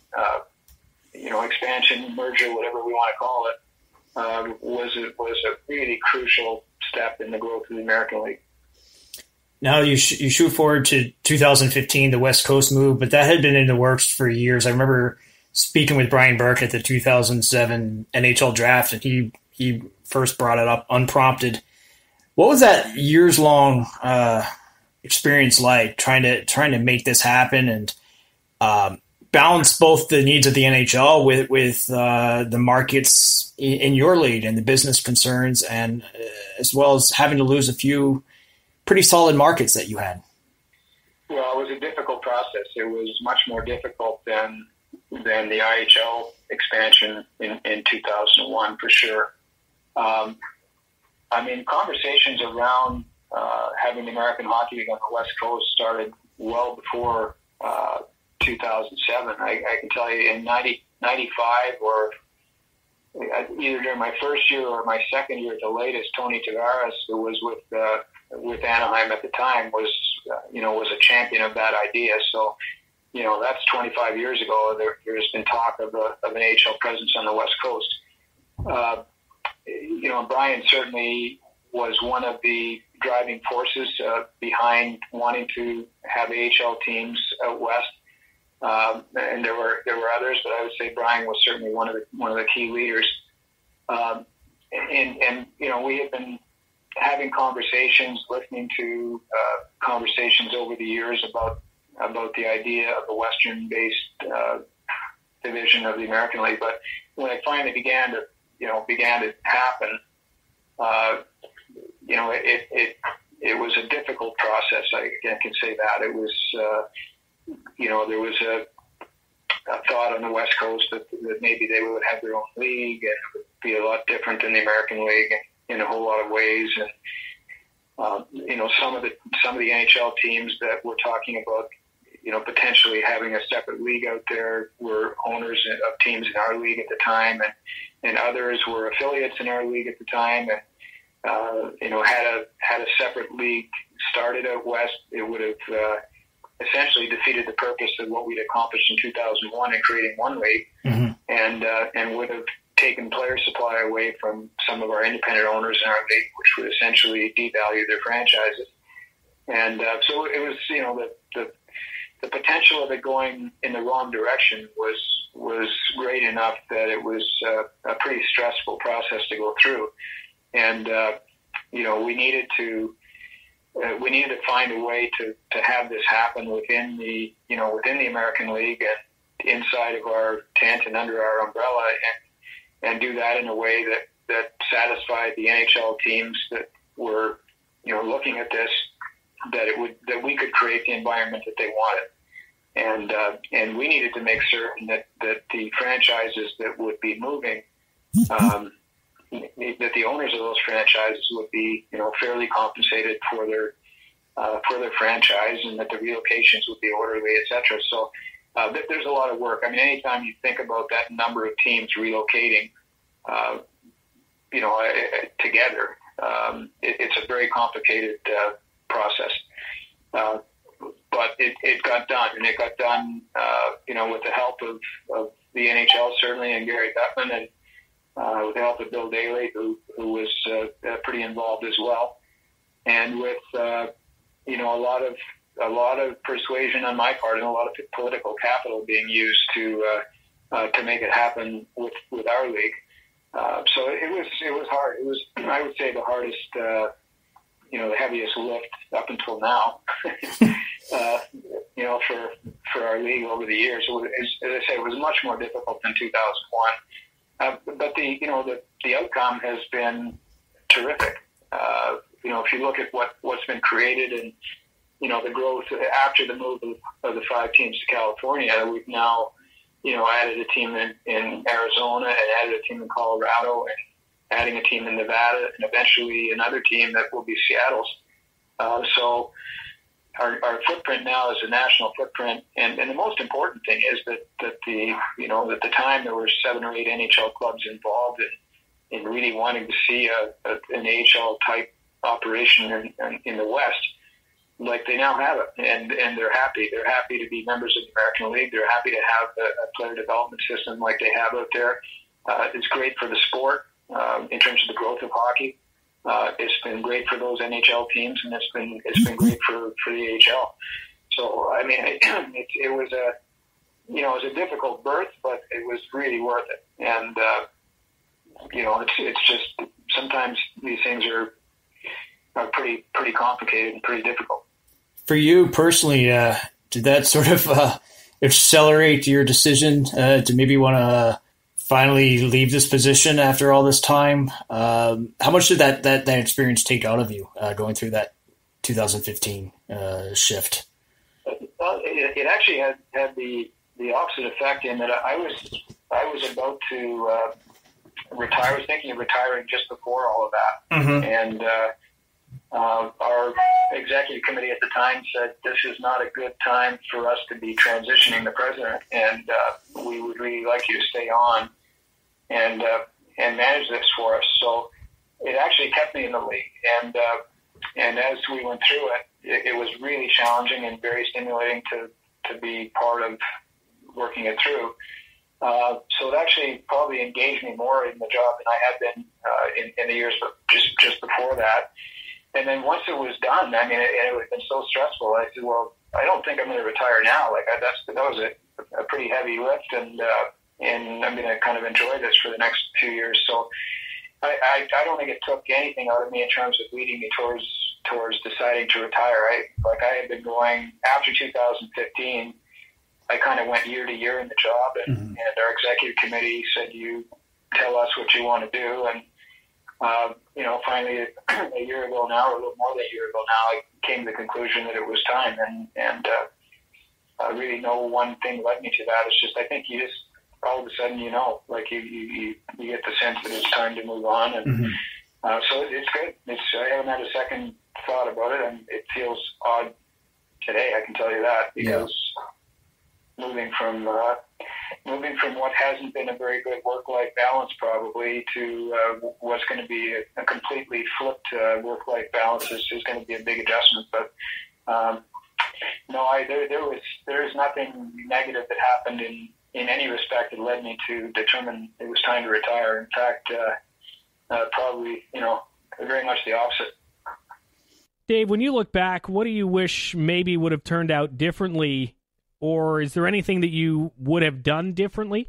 expansion, merger, whatever we want to call it, was a really crucial step in the growth of the American League. Now you shoot forward to 2015, the West Coast move, but that had been in the works for years. I remember speaking with Brian Burke at the 2007 NHL draft, and he first brought it up unprompted. What was that years-long experience like, trying to make this happen and balance both the needs of the NHL with the markets in your league and the business concerns, and as well as having to lose a few pretty solid markets that you had? Well, it was a difficult process. It was much more difficult than the IHL expansion in 2001, for sure. Conversations around having the American Hockey League on the West Coast started well before 2007. I can tell you in 95, or either during my first year or my second year at the latest, Tony Tavares, who was with Anaheim at the time, was a champion of that idea. So, that's 25 years ago. There's been talk of an AHL presence on the West Coast. Brian certainly was one of the driving forces behind wanting to have AHL teams out west. And there were others, but I would say Brian was certainly one of the key leaders. We have been having conversations, listening to conversations over the years about the idea of a Western-based division of the American League. But when it finally began to happen, it was a difficult process. I can say that. It was, there was a thought on the West Coast that maybe they would have their own league and it would be a lot different than the American League in a whole lot of ways. And, some of the NHL teams that we're talking about, potentially having a separate league out there were owners of teams in our league at the time, and others were affiliates in our league at the time, and had a separate league started out west, it would have essentially defeated the purpose of what we'd accomplished in 2001 in creating one league, mm-hmm. and would have taken player supply away from some of our independent owners in our league, which would essentially devalue their franchises. And so it was, the potential of it going in the wrong direction was great enough that it was a pretty stressful process to go through. And, we needed to find a way to have this happen within the American League and inside of our tent and under our umbrella, and do that in a way that satisfied the NHL teams that were, looking at this, that we could create the environment that they wanted. And we needed to make certain that the franchises that would be moving, that the owners of those franchises would be, fairly compensated for their franchise, and that the relocations would be orderly, et cetera. So there's a lot of work. Anytime you think about that number of teams relocating, together, it's a very complicated process. But it got done, and it got done, with the help of the NHL certainly, and Gary Bettman, and with the help of Bill Daly, who was pretty involved as well, and with a lot of persuasion on my part and a lot of political capital being used to make it happen with our league. So it was hard. It was, I would say, the hardest, the heaviest lift up until now. For our league over the years. As I say, it was much more difficult than 2001. But the outcome has been terrific. If you look at what's been created and, the growth after the move of the 5 teams to California, we've now, added a team in Arizona and added a team in Colorado and adding a team in Nevada and eventually another team that will be Seattle's. So our footprint now is a national footprint. And the most important thing is that at the time there were 7 or 8 NHL clubs involved in really wanting to see an AHL type operation in the West. like they now have it, and they're happy. They're happy to be members of the American League. They're happy to have a player development system like they have out there. It's great for the sport in terms of the growth of hockey. It's been great for those NHL teams, and it's been great for the AHL. So I mean, it was a difficult birth, but it was really worth it. And it's just sometimes these things are pretty complicated and pretty difficult. For you personally, did that sort of accelerate your decision to maybe want to finally leave this position after all this time? How much did that experience take out of you going through that 2015 shift? Well, it actually had the opposite effect in that I was about to retire. I was thinking of retiring just before all of that, mm-hmm. and our executive committee at the time said this is not a good time for us to be transitioning the president, and we would really like you to stay on and manage this for us. So it actually kept me in the league, and as we went through it was really challenging and very stimulating to be part of working it through. So it actually probably engaged me more in the job than I had been in the years just before that. And then once it was done, I mean, it had been so stressful. I said, well, I don't think I'm going to retire now. Like that was a pretty heavy lift, and I'm going to kind of enjoy this for the next 2 years. So I don't think it took anything out of me in terms of leading me towards deciding to retire. I had been going after 2015. I kind of went year to year in the job, and, mm-hmm. and our executive committee said, you tell us what you want to do. And finally, a year ago now, or a little more than a year ago now, I came to the conclusion that it was time. And really no one thing led me to that. It's just, I think you just, all of a sudden, you get the sense that it's time to move on. And mm-hmm. So it's good. I haven't had a second thought about it, and it feels odd today, I can tell you that, because moving from what hasn't been a very good work-life balance probably to what's going to be a completely flipped work-life balance is going to be a big adjustment. But there is nothing negative that happened in any respect that led me to determine it was time to retire. In fact, probably very much the opposite. Dave, when you look back, what do you wish maybe would have turned out differently? Or is there anything that you would have done differently?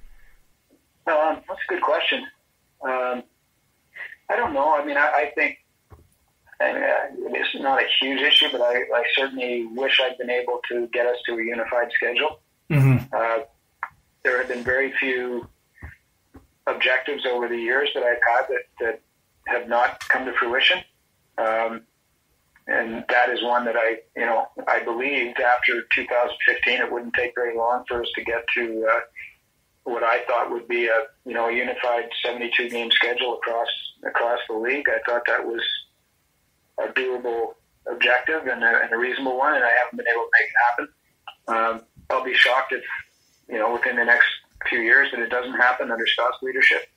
That's a good question. I don't know. I mean, I think it's not a huge issue, but I certainly wish I'd been able to get us to a unified schedule. Mm-hmm. There have been very few objectives over the years that I've had that have not come to fruition. And that is one that I believed after 2015 it wouldn't take very long for us to get to what I thought would be a unified 72 game schedule across the league. I thought that was a doable objective and a reasonable one, and I haven't been able to make it happen. I'll be shocked if within the next few years that it doesn't happen under Scott's leadership.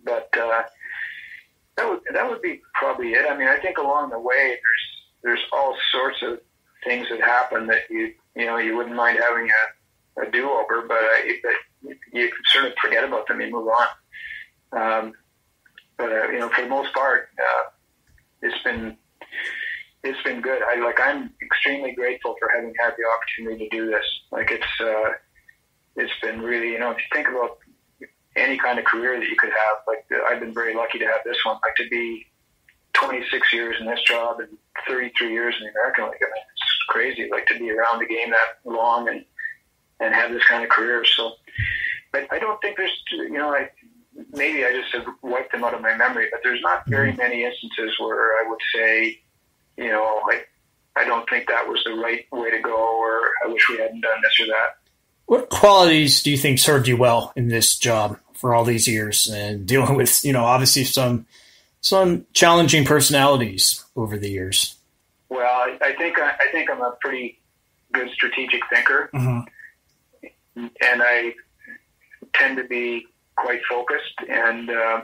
But that would be probably it. I mean, I think along the way there's all sorts of things that happen that you wouldn't mind having a do-over, but you sort of forget about them and move on. But for the most part, it's been good. I'm extremely grateful for having had the opportunity to do this. It's been really, if you think about any kind of career that you could have, I've been very lucky to have this one. To be 26 years in this job and 33 years in the American League. I mean, it's crazy, to be around the game that long and have this kind of career. So, but I don't think there's, maybe I just have wiped them out of my memory, but there's not very many instances where I would say, I don't think that was the right way to go, or I wish we hadn't done this or that. What qualities do you think served you well in this job for all these years and dealing with, obviously some challenging personalities over the years? Well, I think I'm a pretty good strategic thinker, mm-hmm. and I tend to be quite focused, and I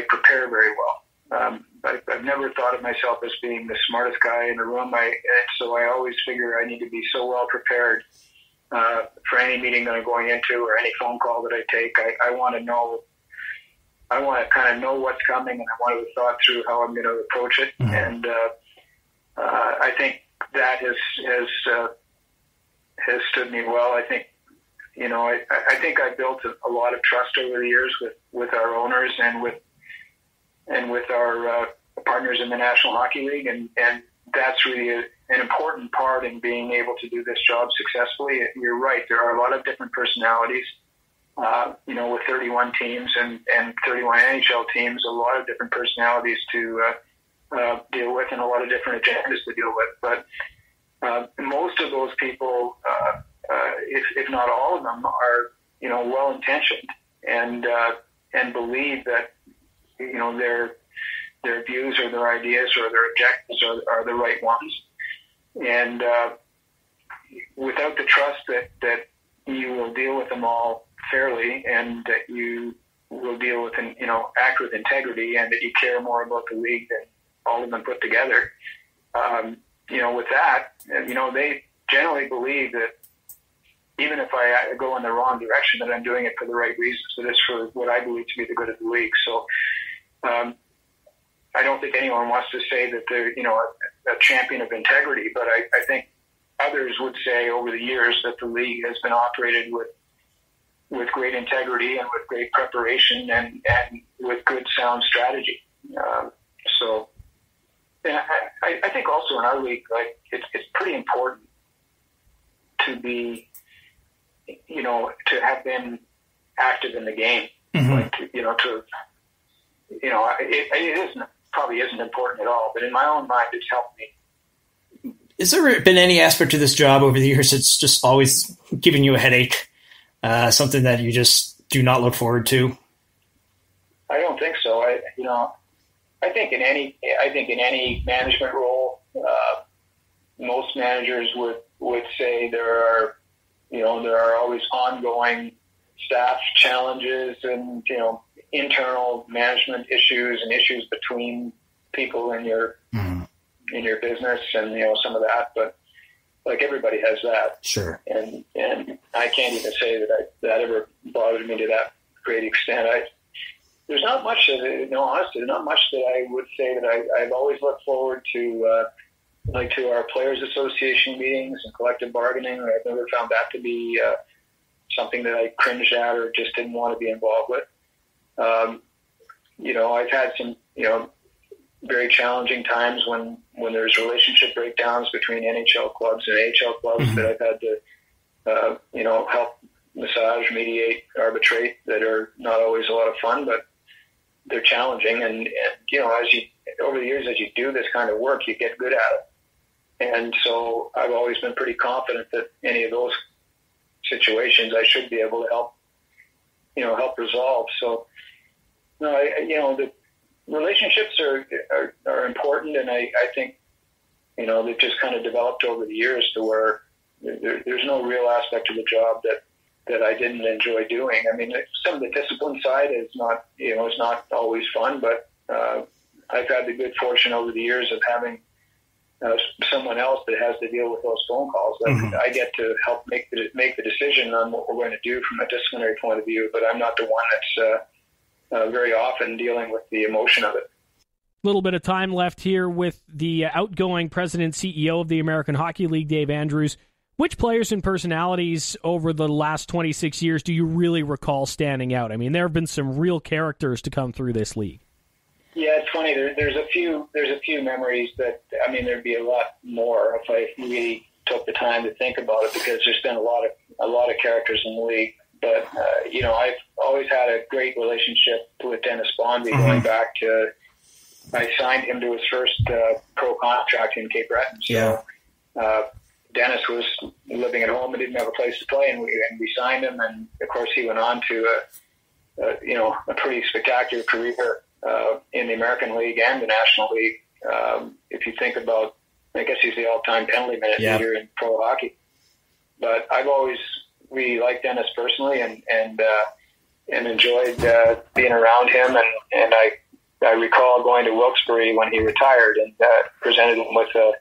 prepare very well. I've never thought of myself as being the smartest guy in the room. So I always figure I need to be so well prepared for any meeting that I'm going into or any phone call that I take. I want to know. I want to kind of know what's coming, and I want to have thought through how I'm going to approach it. Mm-hmm. And I think that has stood me well. I think, I think I built a lot of trust over the years with our owners and with our partners in the National Hockey League, and that's really an important part in being able to do this job successfully. You're right; there are a lot of different personalities. With 31 teams and 31 NHL teams, a lot of different personalities to deal with and a lot of different agendas to deal with. But most of those people, if not all of them, are well-intentioned and believe that their views or their ideas or their objectives are the right ones. And without the trust that you will deal with them all fairly, and that you will deal with act with integrity, and that you care more about the league than all of them put together. With that, they generally believe that even if I go in the wrong direction, that I'm doing it for the right reasons, that it's for what I believe to be the good of the league. So I don't think anyone wants to say that they're a champion of integrity, but I think others would say over the years that the league has been operated with great integrity and with great preparation and with good sound strategy. I think also in our league, it's pretty important to be, to have been active in the game. Mm-hmm. It probably isn't important at all, but in my own mind, it's helped me. Has there been any aspect of this job over the years that's just always giving you a headache? Something that you just do not look forward to? I don't think so. I think in any management role, most managers would say there are always ongoing staff challenges and internal management issues and issues between people in your business and some of that, but. Like everybody has that. Sure. And I can't even say that ever bothered me to that great extent. There's not much of it, honestly, not much that I would say that I've always looked forward to, to our Players Association meetings and collective bargaining. I've never found that to be something that I cringed at or just didn't want to be involved with. I've had some, very challenging times when there's relationship breakdowns between NHL clubs and AHL clubs. Mm-hmm. that I've had to, help massage, mediate, arbitrate, that are not always a lot of fun, but they're challenging. And over the years, as you do this kind of work, you get good at it. And so I've always been pretty confident that any of those situations I should be able to help resolve. So, the relationships are important, and I think they've just kind of developed over the years to where there's no real aspect of the job that I didn't enjoy doing. I mean, some of the discipline side is not always fun, but I've had the good fortune over the years of having someone else that has to deal with those phone calls. Mm-hmm. I get to help make the decision on what we're going to do from a disciplinary point of view, but I'm not the one that's very often dealing with the emotion of it. Little bit of time left here with the outgoing president CEO of the American Hockey League, Dave Andrews. Which players and personalities over the last 26 years do you really recall standing out? I mean, there have been some real characters to come through this league. Yeah, it's funny. There's a few memories that, there'd be a lot more if I really took the time to think about it, because there's been a lot of characters in the league. But, I've always had a great relationship with Dennis Bondy, mm-hmm. going back to, I signed him to his first pro contract in Cape Breton. So Dennis was living at home and didn't have a place to play, and we signed him. And, of course, he went on to a pretty spectacular career in the American League and the National League. If you think about, I guess he's the all-time penalty minute leader in pro hockey. But I've always really liked Dennis personally and enjoyed being around him, and I I recall going to Wilkes-Barre when he retired and presented him with a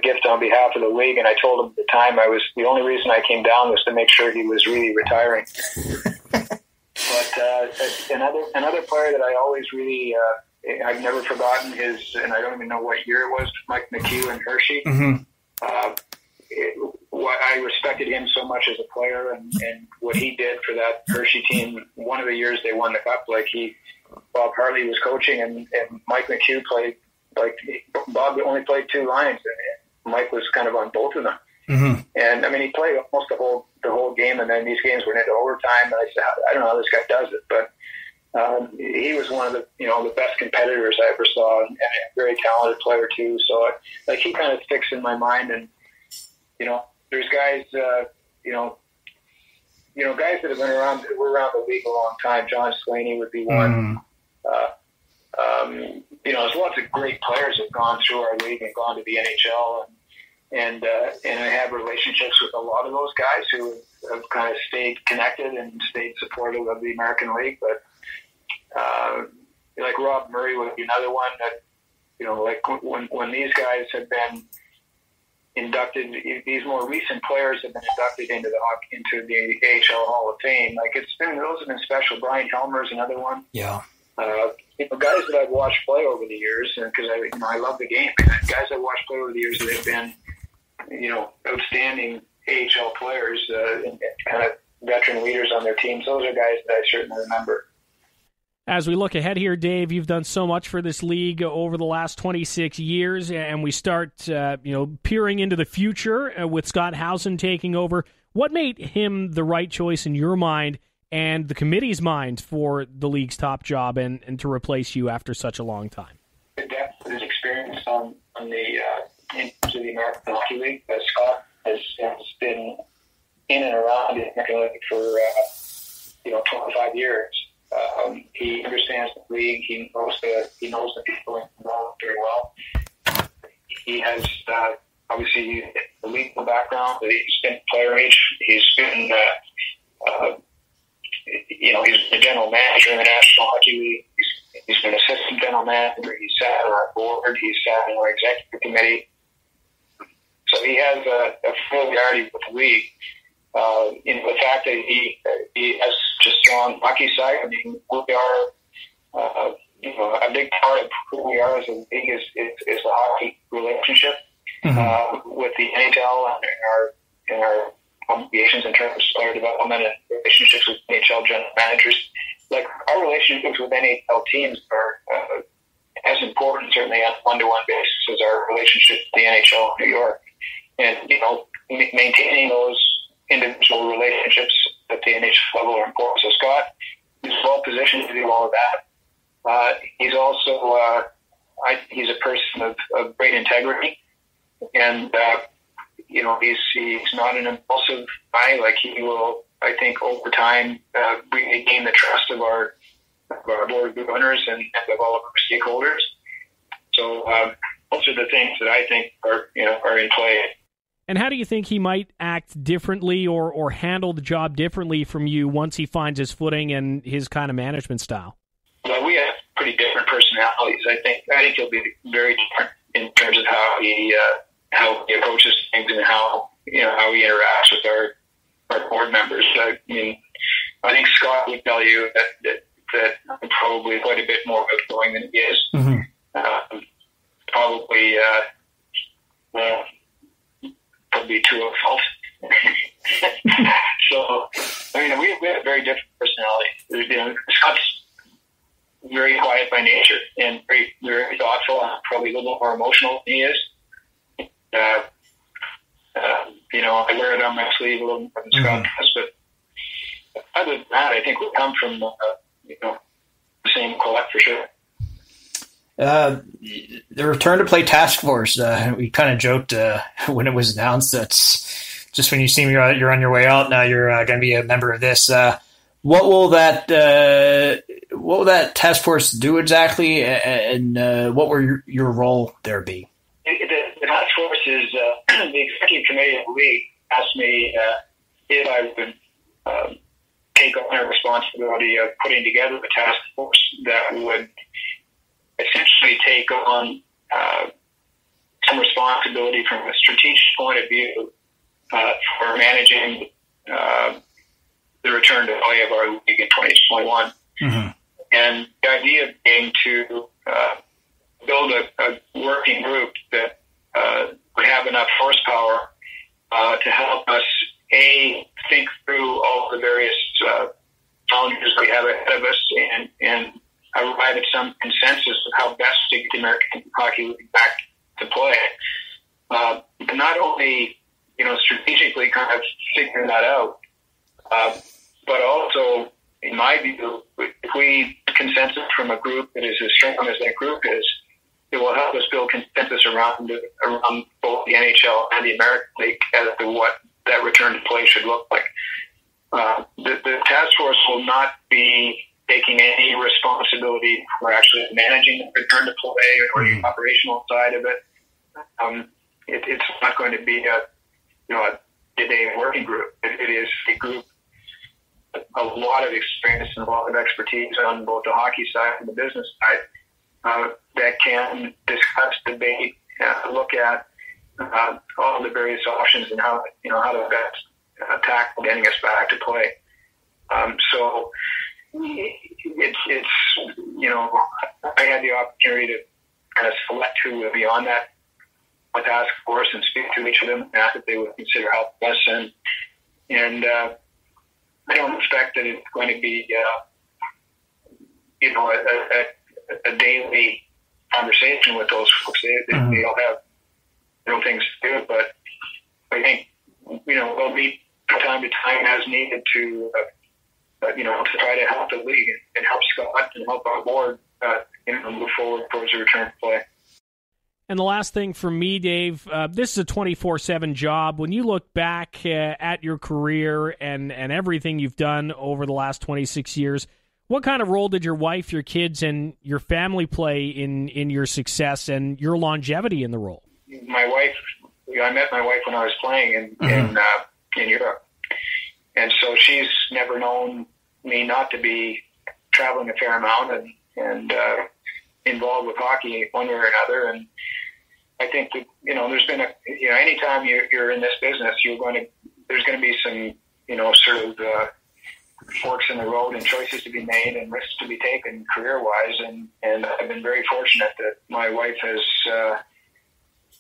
gift on behalf of the league. And I told him at the time the only reason I came down was to make sure he was really retiring. But another player that I always really, I've never forgotten and I don't even know what year it was, Mike McHugh and Hershey. Mm-hmm. I respected him so much as a player and what he did for that Hershey team. One of the years they won the cup, Bob Hartley was coaching and Mike McHugh played, Bob only played 2 lines and Mike was kind of on both of them. Mm-hmm. And I mean, he played almost the whole game, and then these games went into overtime. And I said, I don't know how this guy does it, but he was one of the best competitors I ever saw, and a very talented player too. So he kind of sticks in my mind. And there's guys, guys that have been around the league a long time. John Slaney would be one. There's lots of great players that have gone through our league and gone to the NHL, and I have relationships with a lot of those guys who have kind of stayed connected and stayed supportive of the American League. But Rob Murray would be another one that when these guys have been inducted, these more recent players have been inducted into the AHL Hall of Fame. Those have been special. Brian Helmer's another one. Yeah. Guys that I've watched play over the years, because I love the game. Guys I've watched play over the years that have been, outstanding AHL players and kind of veteran leaders on their teams. Those are guys that I certainly remember. As we look ahead here, Dave, you've done so much for this league over the last 26 years, and we start, peering into the future with Scott Howson taking over. What made him the right choice in your mind and the committee's mind for the league's top job and to replace you after such a long time? The depth of his experience on into the American Hockey League. Scott has been in and around the American League for 25 years. He understands the league. He knows the people involved very well. He has obviously the legal background. He's been player age. He's been he's the general manager in the National Hockey League. He's been assistant general manager. He's sat on our board. He's sat in our executive committee. So he has a familiarity with the league. The fact that he has just strong hockey side. I mean, we are, a big part of who we are as a league is the hockey relationship with the NHL and our obligations in terms of player development and relationships with NHL general managers. Our relationships with NHL teams are as important, certainly on a one-to-one basis, as our relationship with the NHL New York. And, maintaining those individual relationships at the NHL level are important. So Scott is well positioned to do all of that. He's also, he's a person of great integrity, and he's not an impulsive guy. He will, I think, over time, really gain the trust of our board of governors and of all of our stakeholders. So those are the things that I think are in play. And how do you think he might act differently or handle the job differently from you once he finds his footing and his kind of management style? Well, we have pretty different personalities. I think he'll be very different in terms of how he approaches things and how he interacts with our board members. I think Scott would tell you that I'm probably quite a bit more outgoing than he is. Mm-hmm. Probably too of fault. So, we have very different personalities. Scott's very quiet by nature and very, very thoughtful and probably a little more emotional than he is. I wear it on my sleeve a little more than Scott does, but other than that, I think we come from the same collect for sure. The return to play task force. We kind of joked when it was announced that just when you see me, you're on your way out. Now you're going to be a member of this. What will that task force do exactly, and what will your role there be? The task force is the executive committee of the league asked me if I would take on the responsibility of putting together a task force that would essentially take on some responsibility from a strategic point of view for managing the return to play of our league in 2021. Mm-hmm. And the idea being to build a working group that would have enough horsepower to help us, think through all the various challenges we have ahead of us and arrive at some consensus of how best to get the American Hockey League back to play. But not only, strategically kind of figuring that out, but also, in my view, if we consensus from a group that is as strong as that group is, it will help us build consensus around both the NHL and the American League as to what that return to play should look like. The task force will not be taking any responsibility for actually managing the return to play or the operational side of it. It's not going to be a day working group. It is a group, a lot of experience and a lot of expertise on both the hockey side and the business side that can discuss, debate, look at all the various options and how to best tackle getting us back to play. So it's I had the opportunity to kind of select who would be on that task force and speak to each of them and ask if they would consider helping us. And I don't expect that it's going to be a daily conversation with those folks. They all have their own things to do, but I think we'll meet from time to time as needed to try to help the league and help Scott and help our board move forward towards a return to play. And the last thing for me, Dave, this is a 24/7 job. When you look back at your career and everything you've done over the last 26 years, what kind of role did your wife, your kids, and your family play in your success and your longevity in the role? My wife, I met my wife when I was playing in Europe. And so she's never known me not to be traveling a fair amount and involved with hockey one way or another. And I think that, there's been anytime you're in this business, there's going to be some, sort of forks in the road and choices to be made and risks to be taken career-wise. And I've been very fortunate that my wife has,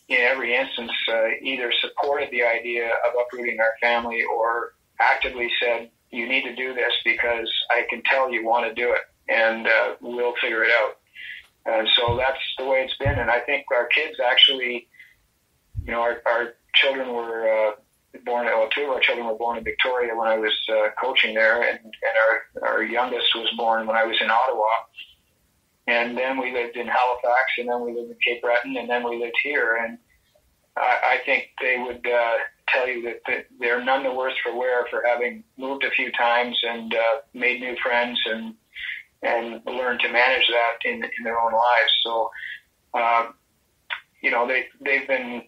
in every instance, either supported the idea of uprooting our family or actively said, you need to do this because I can tell you want to do it and we'll figure it out. And so that's the way it's been. And I think our kids actually, our children were born, two of our children were born in Victoria when I was coaching there, and our youngest was born when I was in Ottawa. And then we lived in Halifax, and then we lived in Cape Breton, and then we lived here. And I think they would tell you that they're none the worse for wear for having moved a few times and made new friends and learned to manage that in their own lives. So, they've been,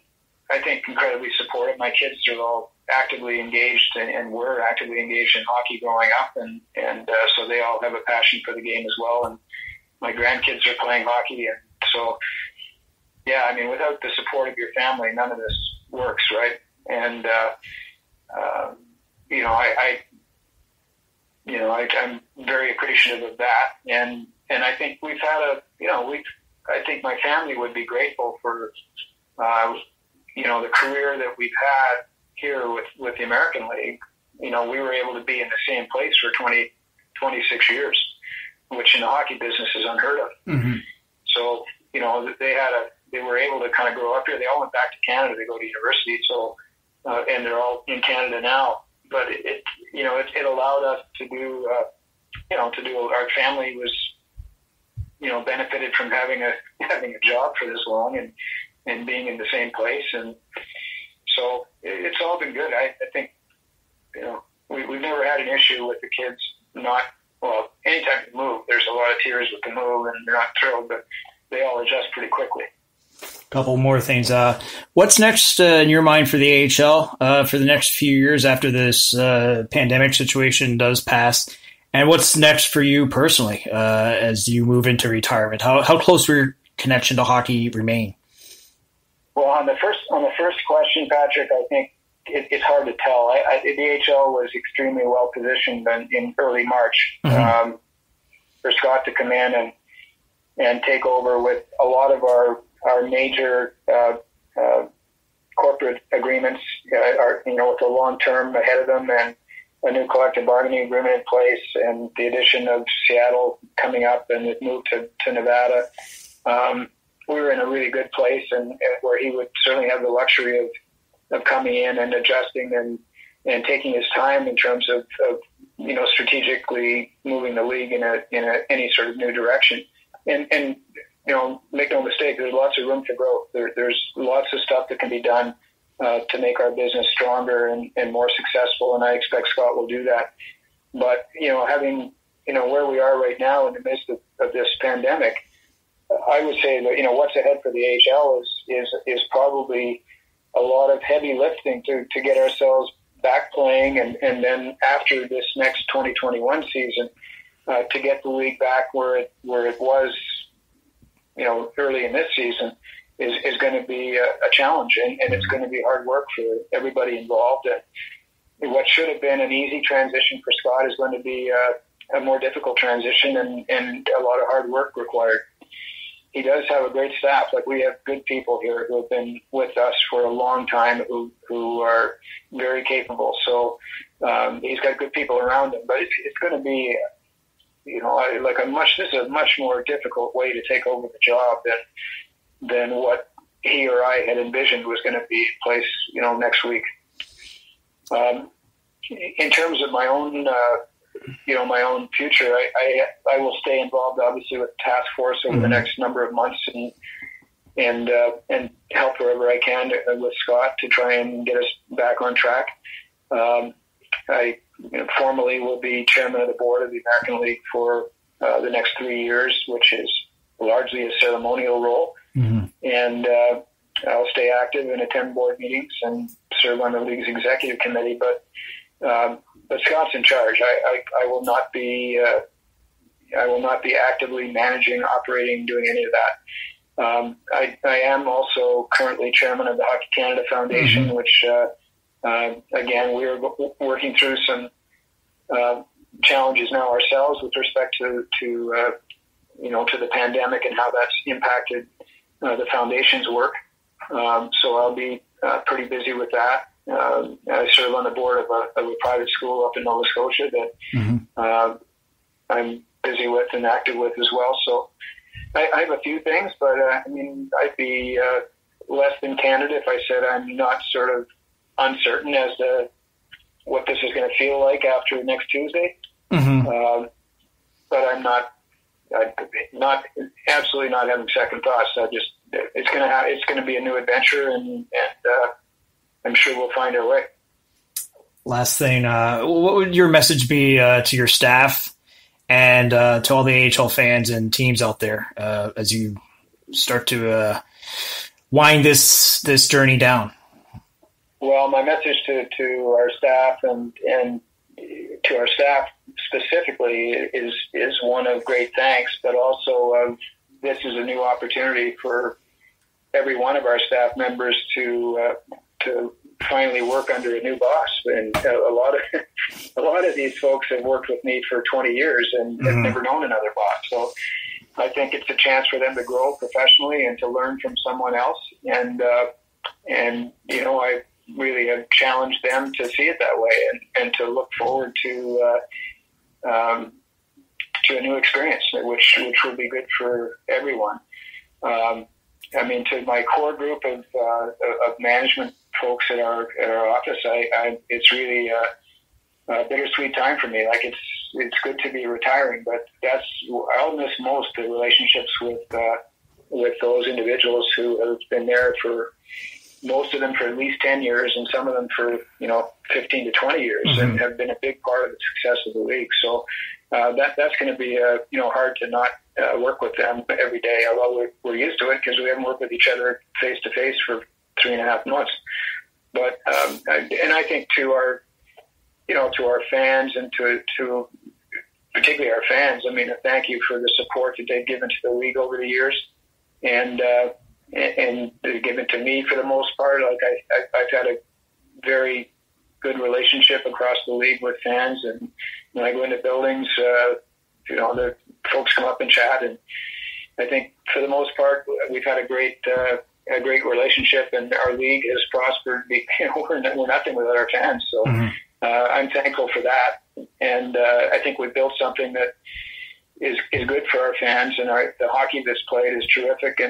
I think, incredibly supportive. My kids are all actively engaged and were actively engaged in hockey growing up, and so they all have a passion for the game as well. And my grandkids are playing hockey, and so, without the support of your family, none of this works, right? And I'm very appreciative of that, and I think we've had I think my family would be grateful for the career that we've had here with the American League. We were able to be in the same place for 26 years, which in the hockey business is unheard of. Mm-hmm. So they were able to kind of grow up here. They all went back to Canada to go to university. So and they're all in Canada now. But it allowed us to do our family was benefited from having a job for this long and being in the same place, and so it's all been good. I think we've never had an issue with the kids anytime you move, there's a lot of tears with the move and they're not thrilled, but they all adjust pretty quickly. Couple more things. What's next in your mind for the AHL for the next few years after this pandemic situation does pass? And what's next for you personally as you move into retirement? How close will your connection to hockey remain? Well, on the first question, Patrick, I think it's hard to tell. The AHL was extremely well positioned in early March for Scott to come in and take over with a lot of our major corporate agreements, with a long term ahead of them, and a new collective bargaining agreement in place, and the addition of Seattle coming up and the move to Nevada. We were in a really good place, and where he would certainly have the luxury of coming in and adjusting and taking his time in terms of strategically moving the league in any sort of new direction. And make no mistake, there's lots of room for growth. There's lots of stuff that can be done to make our business stronger and more successful, and I expect Scott will do that. But having where we are right now in the midst of this pandemic, I would say that what's ahead for the AHL is probably a lot of heavy lifting to get ourselves back playing, and then after this next 2021 season, to get the league back where it was early in this season is going to be a challenge, and it's going to be hard work for everybody involved. And what should have been an easy transition for Scott is going to be a more difficult transition and a lot of hard work required. He does have a great staff. Like, we have good people here who have been with us for a long time who are very capable. So he's got good people around him, but it's going to be this is a much more difficult way to take over the job than what he or I had envisioned was going to be in place, next week. In terms of my own, my own future, I will stay involved, obviously, with the task force over the next number of months and help wherever I can with Scott to try and get us back on track. I formally will be chairman of the board of the American League for the next 3 years, which is largely a ceremonial role. And I'll stay active and attend board meetings and serve on the league's executive committee. But Scott's in charge. I will not be actively managing, operating, doing any of that. I am also currently chairman of the Hockey Canada Foundation, which again, we are working through some challenges now ourselves with respect to the pandemic and how that's impacted the foundation's work. So I'll be pretty busy with that. I serve on the board of a private school up in Nova Scotia that I'm busy with and active with as well. So I have a few things, but I'd be less than candid if I said I'm not sort of uncertain as to what this is going to feel like after next Tuesday. But I'm not absolutely not having second thoughts. It's going to be a new adventure, and I'm sure we'll find our way. Last thing, what would your message be to your staff and to all the AHL fans and teams out there as you start to wind this journey down? Well, my message to our staff and to our staff specifically is one of great thanks, but also of this is a new opportunity for every one of our staff members to finally work under a new boss. And a lot of these folks have worked with me for 20 years and have never known another boss. So I think it's a chance for them to grow professionally and to learn from someone else. And I really have challenged them to see it that way and to look forward to a new experience, which will be good for everyone. To my core group of management folks at our office, it's really a bittersweet time for me. Like, it's good to be retiring, but I'll miss most the relationships with those individuals who have been there for, most of them for at least 10 years and some of them for 15 to 20 years and have been a big part of the success of the league. So that's going to be hard to not work with them every day, although we're used to it because we haven't worked with each other face to face for 3.5 months. But I think to our fans and to particularly our fans. I mean, a thank you for the support that they've given to the league over the years, and they've given to me for the most part. Like I've had a very good relationship across the league with fans, and when I go into buildings, the folks come up and chat, and I think for the most part we've had a great relationship, and our league has prospered. We're nothing without our fans, so I'm thankful for that, and I think we've built something that is good for our fans, and the hockey that's played is terrific.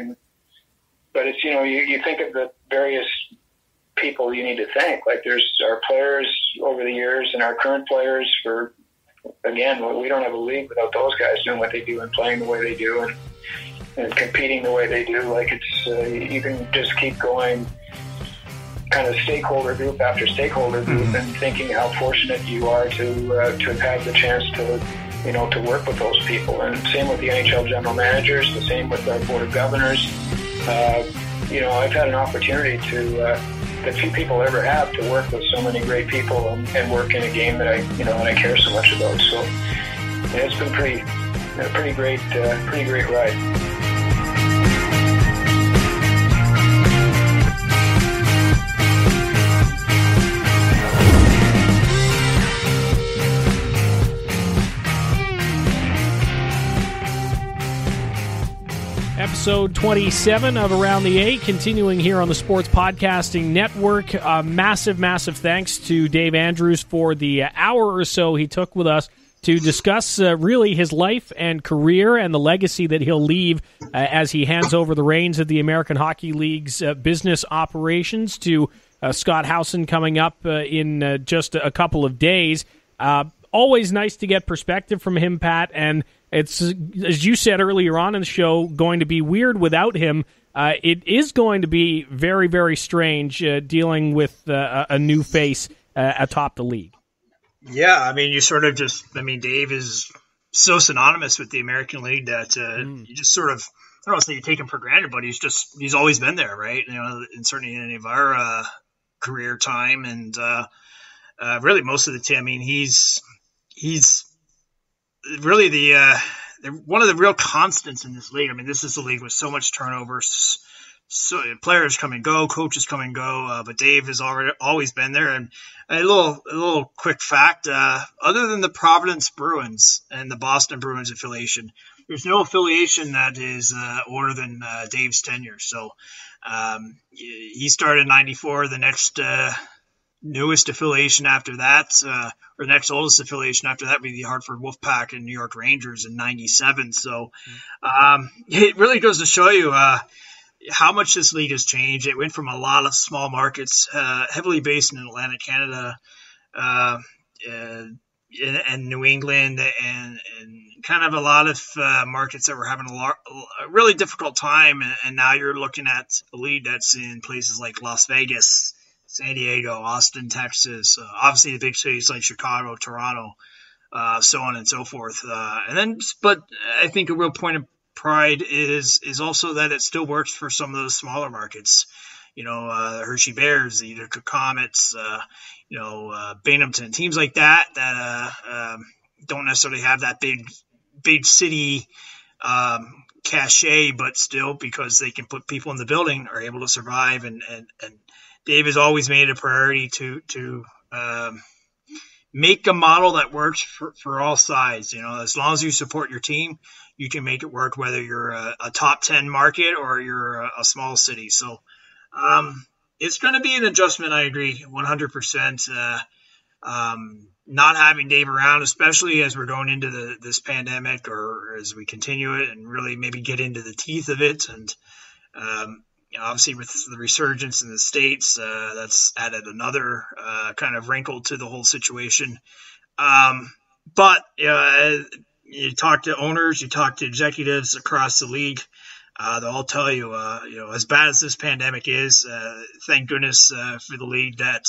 But it's you think of the various people you need to thank. Like there's our players over the years and our current players. Again, we don't have a league without those guys doing what they do and playing the way they do and competing the way they do. Like it's you can just keep going, kind of stakeholder group after stakeholder group, and thinking how fortunate you are to have had the chance to work with those people. And same with the NHL general managers, the same with our board of governors. I've had an opportunity that few people ever have, to work with so many great people and work in a game that I care so much about. So it's been pretty great ride. Episode 27 of Around the A, continuing here on the Sports Podcasting Network. Massive thanks to Dave Andrews for the hour or so he took with us to discuss really his life and career and the legacy that he'll leave as he hands over the reins of the American Hockey League's business operations to Scott Howson coming up in just a couple of days. Always nice to get perspective from him, Pat, and it's, as you said earlier on in the show, going to be weird without him. It is going to be very, very strange dealing with a new face atop the league. Yeah, I mean, Dave is so synonymous with the American League that you just sort of, I don't want to say you take him for granted, but he's always been there, right? And certainly in any of our career time, and really most of the time, I mean, he's really one of the real constants in this league. I mean, this is a league with so much turnover, so players come and go, coaches come and go, but Dave has always been there. And a little quick fact: other than the Providence Bruins and the Boston Bruins affiliation, there's no affiliation that is older than Dave's tenure. So he started in '94. The next newest affiliation after that, or the next oldest affiliation after that, would be the Hartford Wolfpack and New York Rangers in '97. So it really goes to show you how much this league has changed. It went from a lot of small markets, heavily based in Atlantic Canada and New England, and kind of a lot of markets that were having a really difficult time. And now you're looking at a league that's in places like Las Vegas, San Diego, Austin, Texas, obviously the big cities like Chicago, Toronto, so on and so forth. But I think a real point of pride is also that it still works for some of those smaller markets. The Hershey Bears, the Utica Comets, Binghamton, teams like that don't necessarily have that big city cachet, but still, because they can put people in the building, are able to survive. And Dave has always made it a priority to make a model that works for all sides. As long as you support your team, you can make it work, whether you're a top 10 market or you're a small city. So it's going to be an adjustment. I agree 100%. Not having Dave around, especially as we're going into this pandemic, or as we continue it and really maybe get into the teeth of it. And obviously with the resurgence in the States, that's added another kind of wrinkle to the whole situation. But you talk to owners, you talk to executives across the league, they'll all tell you, as bad as this pandemic is, thank goodness for the league that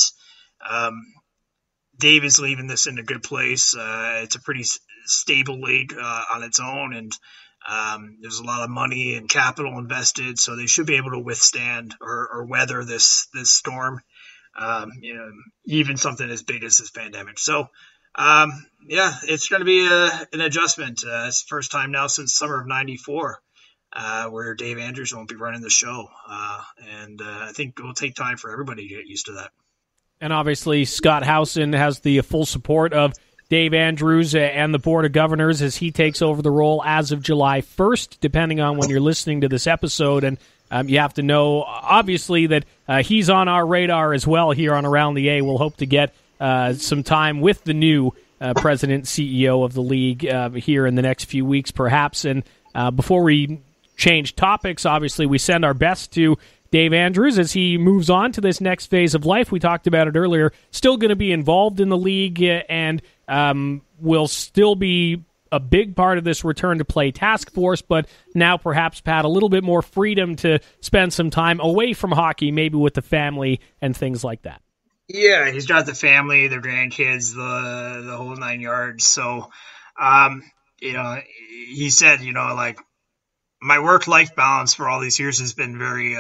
Dave is leaving this in a good place. It's a pretty stable league on its own, and there's a lot of money and capital invested, so they should be able to withstand or weather this storm, even something as big as this pandemic. So Yeah, it's going to be an adjustment. It's the first time now since summer of '94 where Dave Andrews won't be running the show. And I think it will take time for everybody to get used to that. And obviously, Scott Howson has the full support of Dave Andrews and the Board of Governors as he takes over the role as of July 1st, depending on when you're listening to this episode. And you have to know, obviously, that he's on our radar as well here on Around the A. We'll hope to get some time with the new president and CEO of the league here in the next few weeks, perhaps. And before we change topics, obviously, we send our best to Dave Andrews as he moves on to this next phase of life. We talked about it earlier. Still going to be involved in the league and will still be a big part of this return to play task force, but now perhaps, Pat, a little bit more freedom to spend some time away from hockey, maybe with the family and things like that. Yeah, he's got the family, the grandkids, the whole 9 yards. So, he said, like, my work-life balance for all these years has been very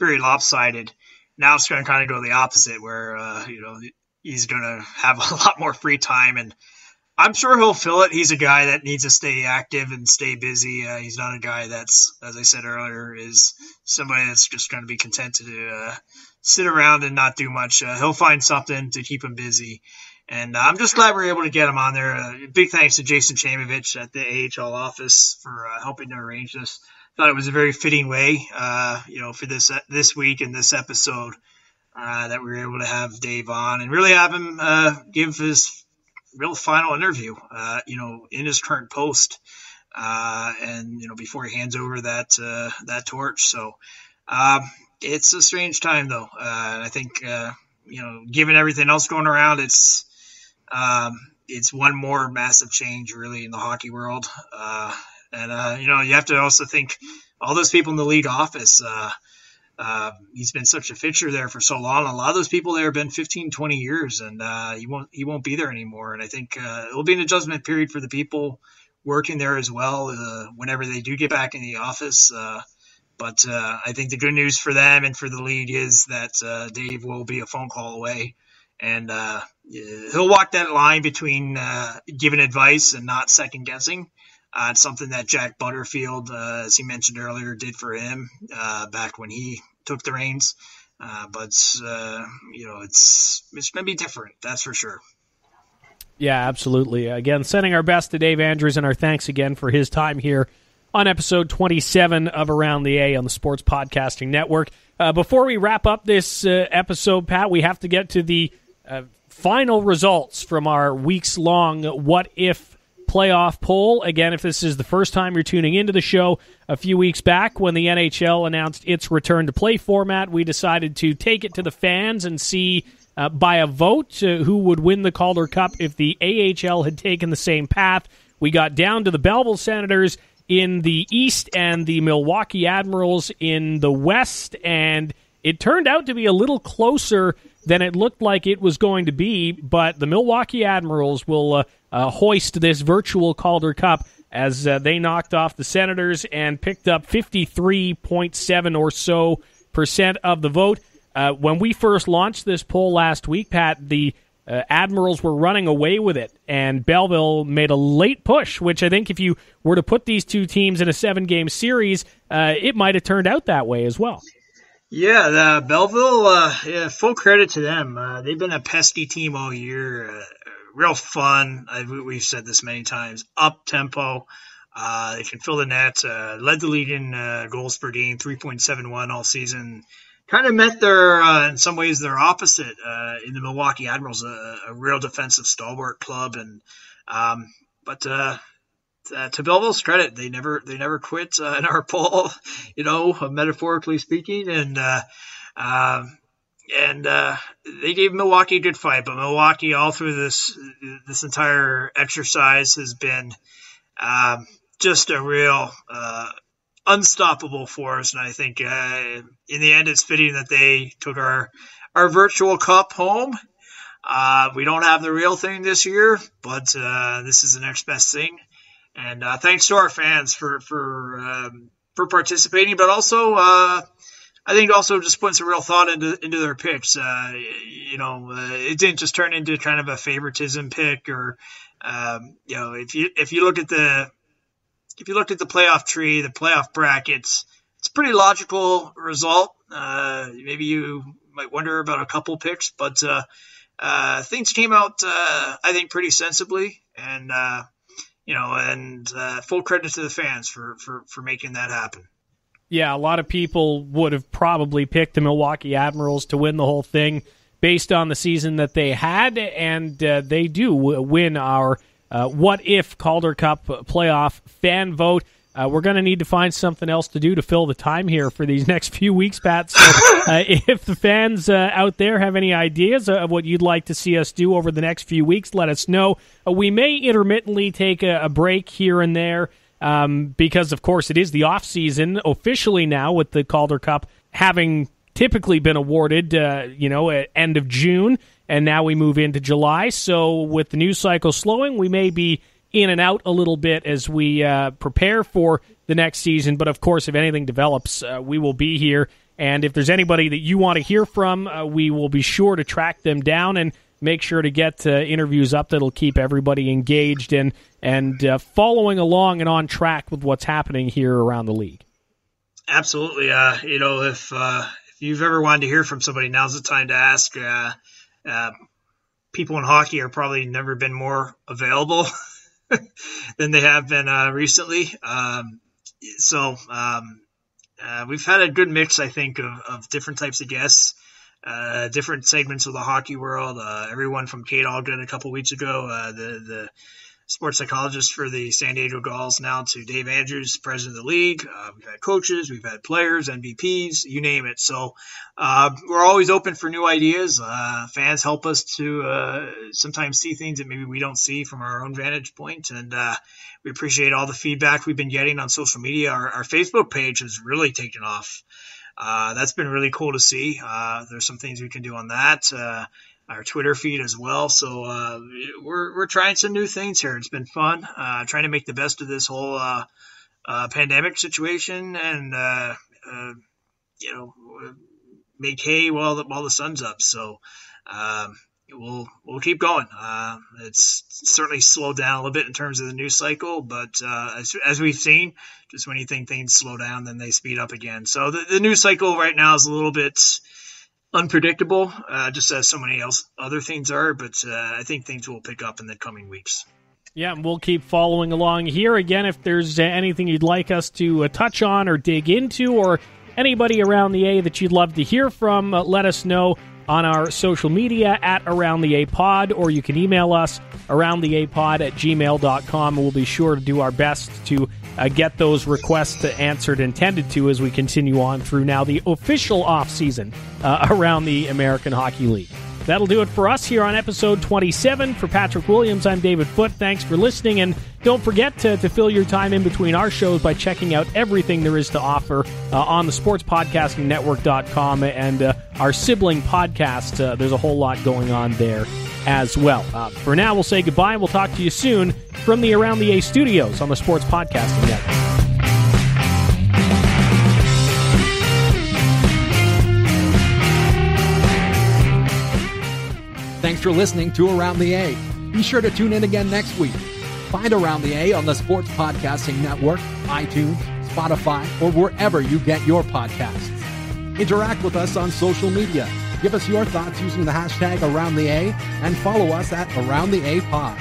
lopsided. Now it's going to kind of go the opposite, where he's going to have a lot more free time, and I'm sure he'll fill it. He's a guy that needs to stay active and stay busy. He's not a guy that's, as I said earlier, is somebody that's just going to be content to sit around and not do much. He'll find something to keep him busy. And I'm just glad we're able to get him on there. Big thanks to Jason Chamovich at the AHL office for helping to arrange this. Thought it was a very fitting way, for this week and this episode that we were able to have Dave on and really have him give his real final interview, in his current post, and before he hands over that torch. So it's a strange time, though. And I think given everything else going around, it's one more massive change really in the hockey world. You have to also think all those people in the league office, he's been such a fixture there for so long. A lot of those people there have been 15, 20 years, and he won't be there anymore. And I think it will be an adjustment period for the people working there as well whenever they do get back in the office. But I think the good news for them and for the league is that Dave will be a phone call away. And he'll walk that line between giving advice and not second-guessing. It's something that Jack Butterfield, as he mentioned earlier, did for him back when he took the reins. But it's going to be different, that's for sure. Yeah, absolutely. Again, sending our best to Dave Andrews and our thanks again for his time here on episode 27 of Around the A on the Sports Podcasting Network. Before we wrap up this episode, Pat, we have to get to the final results from our weeks-long What If playoff poll. Again, if this is the first time you're tuning into the show, a few weeks back when the NHL announced its return to play format, we decided to take it to the fans and see by a vote who would win the Calder Cup if the AHL had taken the same path. We got down to the Belleville Senators in the East and the Milwaukee Admirals in the West, and it turned out to be a little closer than it looked like it was going to be, but the Milwaukee Admirals will hoist this virtual Calder Cup as they knocked off the Senators and picked up 53.7 or so % of the vote. When we first launched this poll last week, Pat, the Admirals were running away with it, and Belleville made a late push, which I think if you were to put these two teams in a 7-game series, it might have turned out that way as well. Yeah, Belleville, full credit to them. They've been a pesky team all year, real fun. We've said this many times, up-tempo. They can fill the net, led the league in goals per game, 3.71 all season. Kind of met in some ways, their opposite in the Milwaukee Admirals, a real defensive stalwart club. But to Belleville's credit, they never quit in our poll, metaphorically speaking, and they gave Milwaukee a good fight. But Milwaukee, all through this entire exercise, has been just a real unstoppable force. And I think in the end, it's fitting that they took our virtual cup home. We don't have the real thing this year, but this is the next best thing. And thanks to our fans for participating, but also I think also just putting some real thought into their picks. It didn't just turn into kind of a favoritism pick, or if you look at the playoff tree, the playoff brackets, it's a pretty logical result. Maybe you might wonder about a couple picks, but things came out, I think, pretty sensibly, and full credit to the fans for making that happen. Yeah, a lot of people would have probably picked the Milwaukee Admirals to win the whole thing based on the season that they had, and they do win our What If Calder Cup playoff fan vote. We're going to need to find something else to do to fill the time here for these next few weeks, Pat. So if the fans out there have any ideas of what you'd like to see us do over the next few weeks, let us know. We may intermittently take a break here and there because, of course, it is the off-season officially now with the Calder Cup having typically been awarded, at end of June, and now we move into July. So with the news cycle slowing, we may be in and out a little bit as we prepare for the next season. But, of course, if anything develops, we will be here. And if there's anybody that you want to hear from, we will be sure to track them down and make sure to get interviews up that'll keep everybody engaged and following along and on track with what's happening here around the league. Absolutely. If you've ever wanted to hear from somebody, now's the time to ask. People in hockey are probably never been more available than they have been recently. We've had a good mix, I think, of different types of guests, different segments of the hockey world. Everyone from Kate Ogden a couple weeks ago, the sports psychologist for the San Diego Gulls, now to Dave Andrews, president of the league. We've had coaches, we've had players, MVPs, you name it. So we're always open for new ideas. Fans help us to sometimes see things that maybe we don't see from our own vantage point. And we appreciate all the feedback we've been getting on social media. Our Facebook page has really taken off. That's been really cool to see. There's some things we can do on that. Our Twitter feed as well. So we're trying some new things here. It's been fun, trying to make the best of this whole pandemic situation and make hay while the sun's up. So we'll keep going. It's certainly slowed down a little bit in terms of the news cycle, but as we've seen, just when you think things slow down, then they speed up again. So the news cycle right now is a little bit unpredictable, just as so many other things are, but I think things will pick up in the coming weeks. Yeah, and we'll keep following along here. Again, if there's anything you'd like us to touch on or dig into, or anybody around the A that you'd love to hear from, let us know on our social media at Around the A Pod, or you can email us aroundtheapod@gmail.com, and we'll be sure to do our best to get those requests answered and tended to as we continue on through now the official off-season around the American Hockey League. That'll do it for us here on episode 27. For Patrick Williams, I'm David Foote. Thanks for listening, and don't forget to fill your time in between our shows by checking out everything there is to offer on the sportspodcastingnetwork.com and our sibling podcast. There's a whole lot going on there as well. For now, we'll say goodbye, and we'll talk to you soon from the Around the A studios on the Sports Podcasting Network. Thanks for listening to Around the A. Be sure to tune in again next week. Find Around the A on the Sports Podcasting Network, iTunes, Spotify, or wherever you get your podcasts. Interact with us on social media. Give us your thoughts using the hashtag Around the A and follow us at Around the A Pod.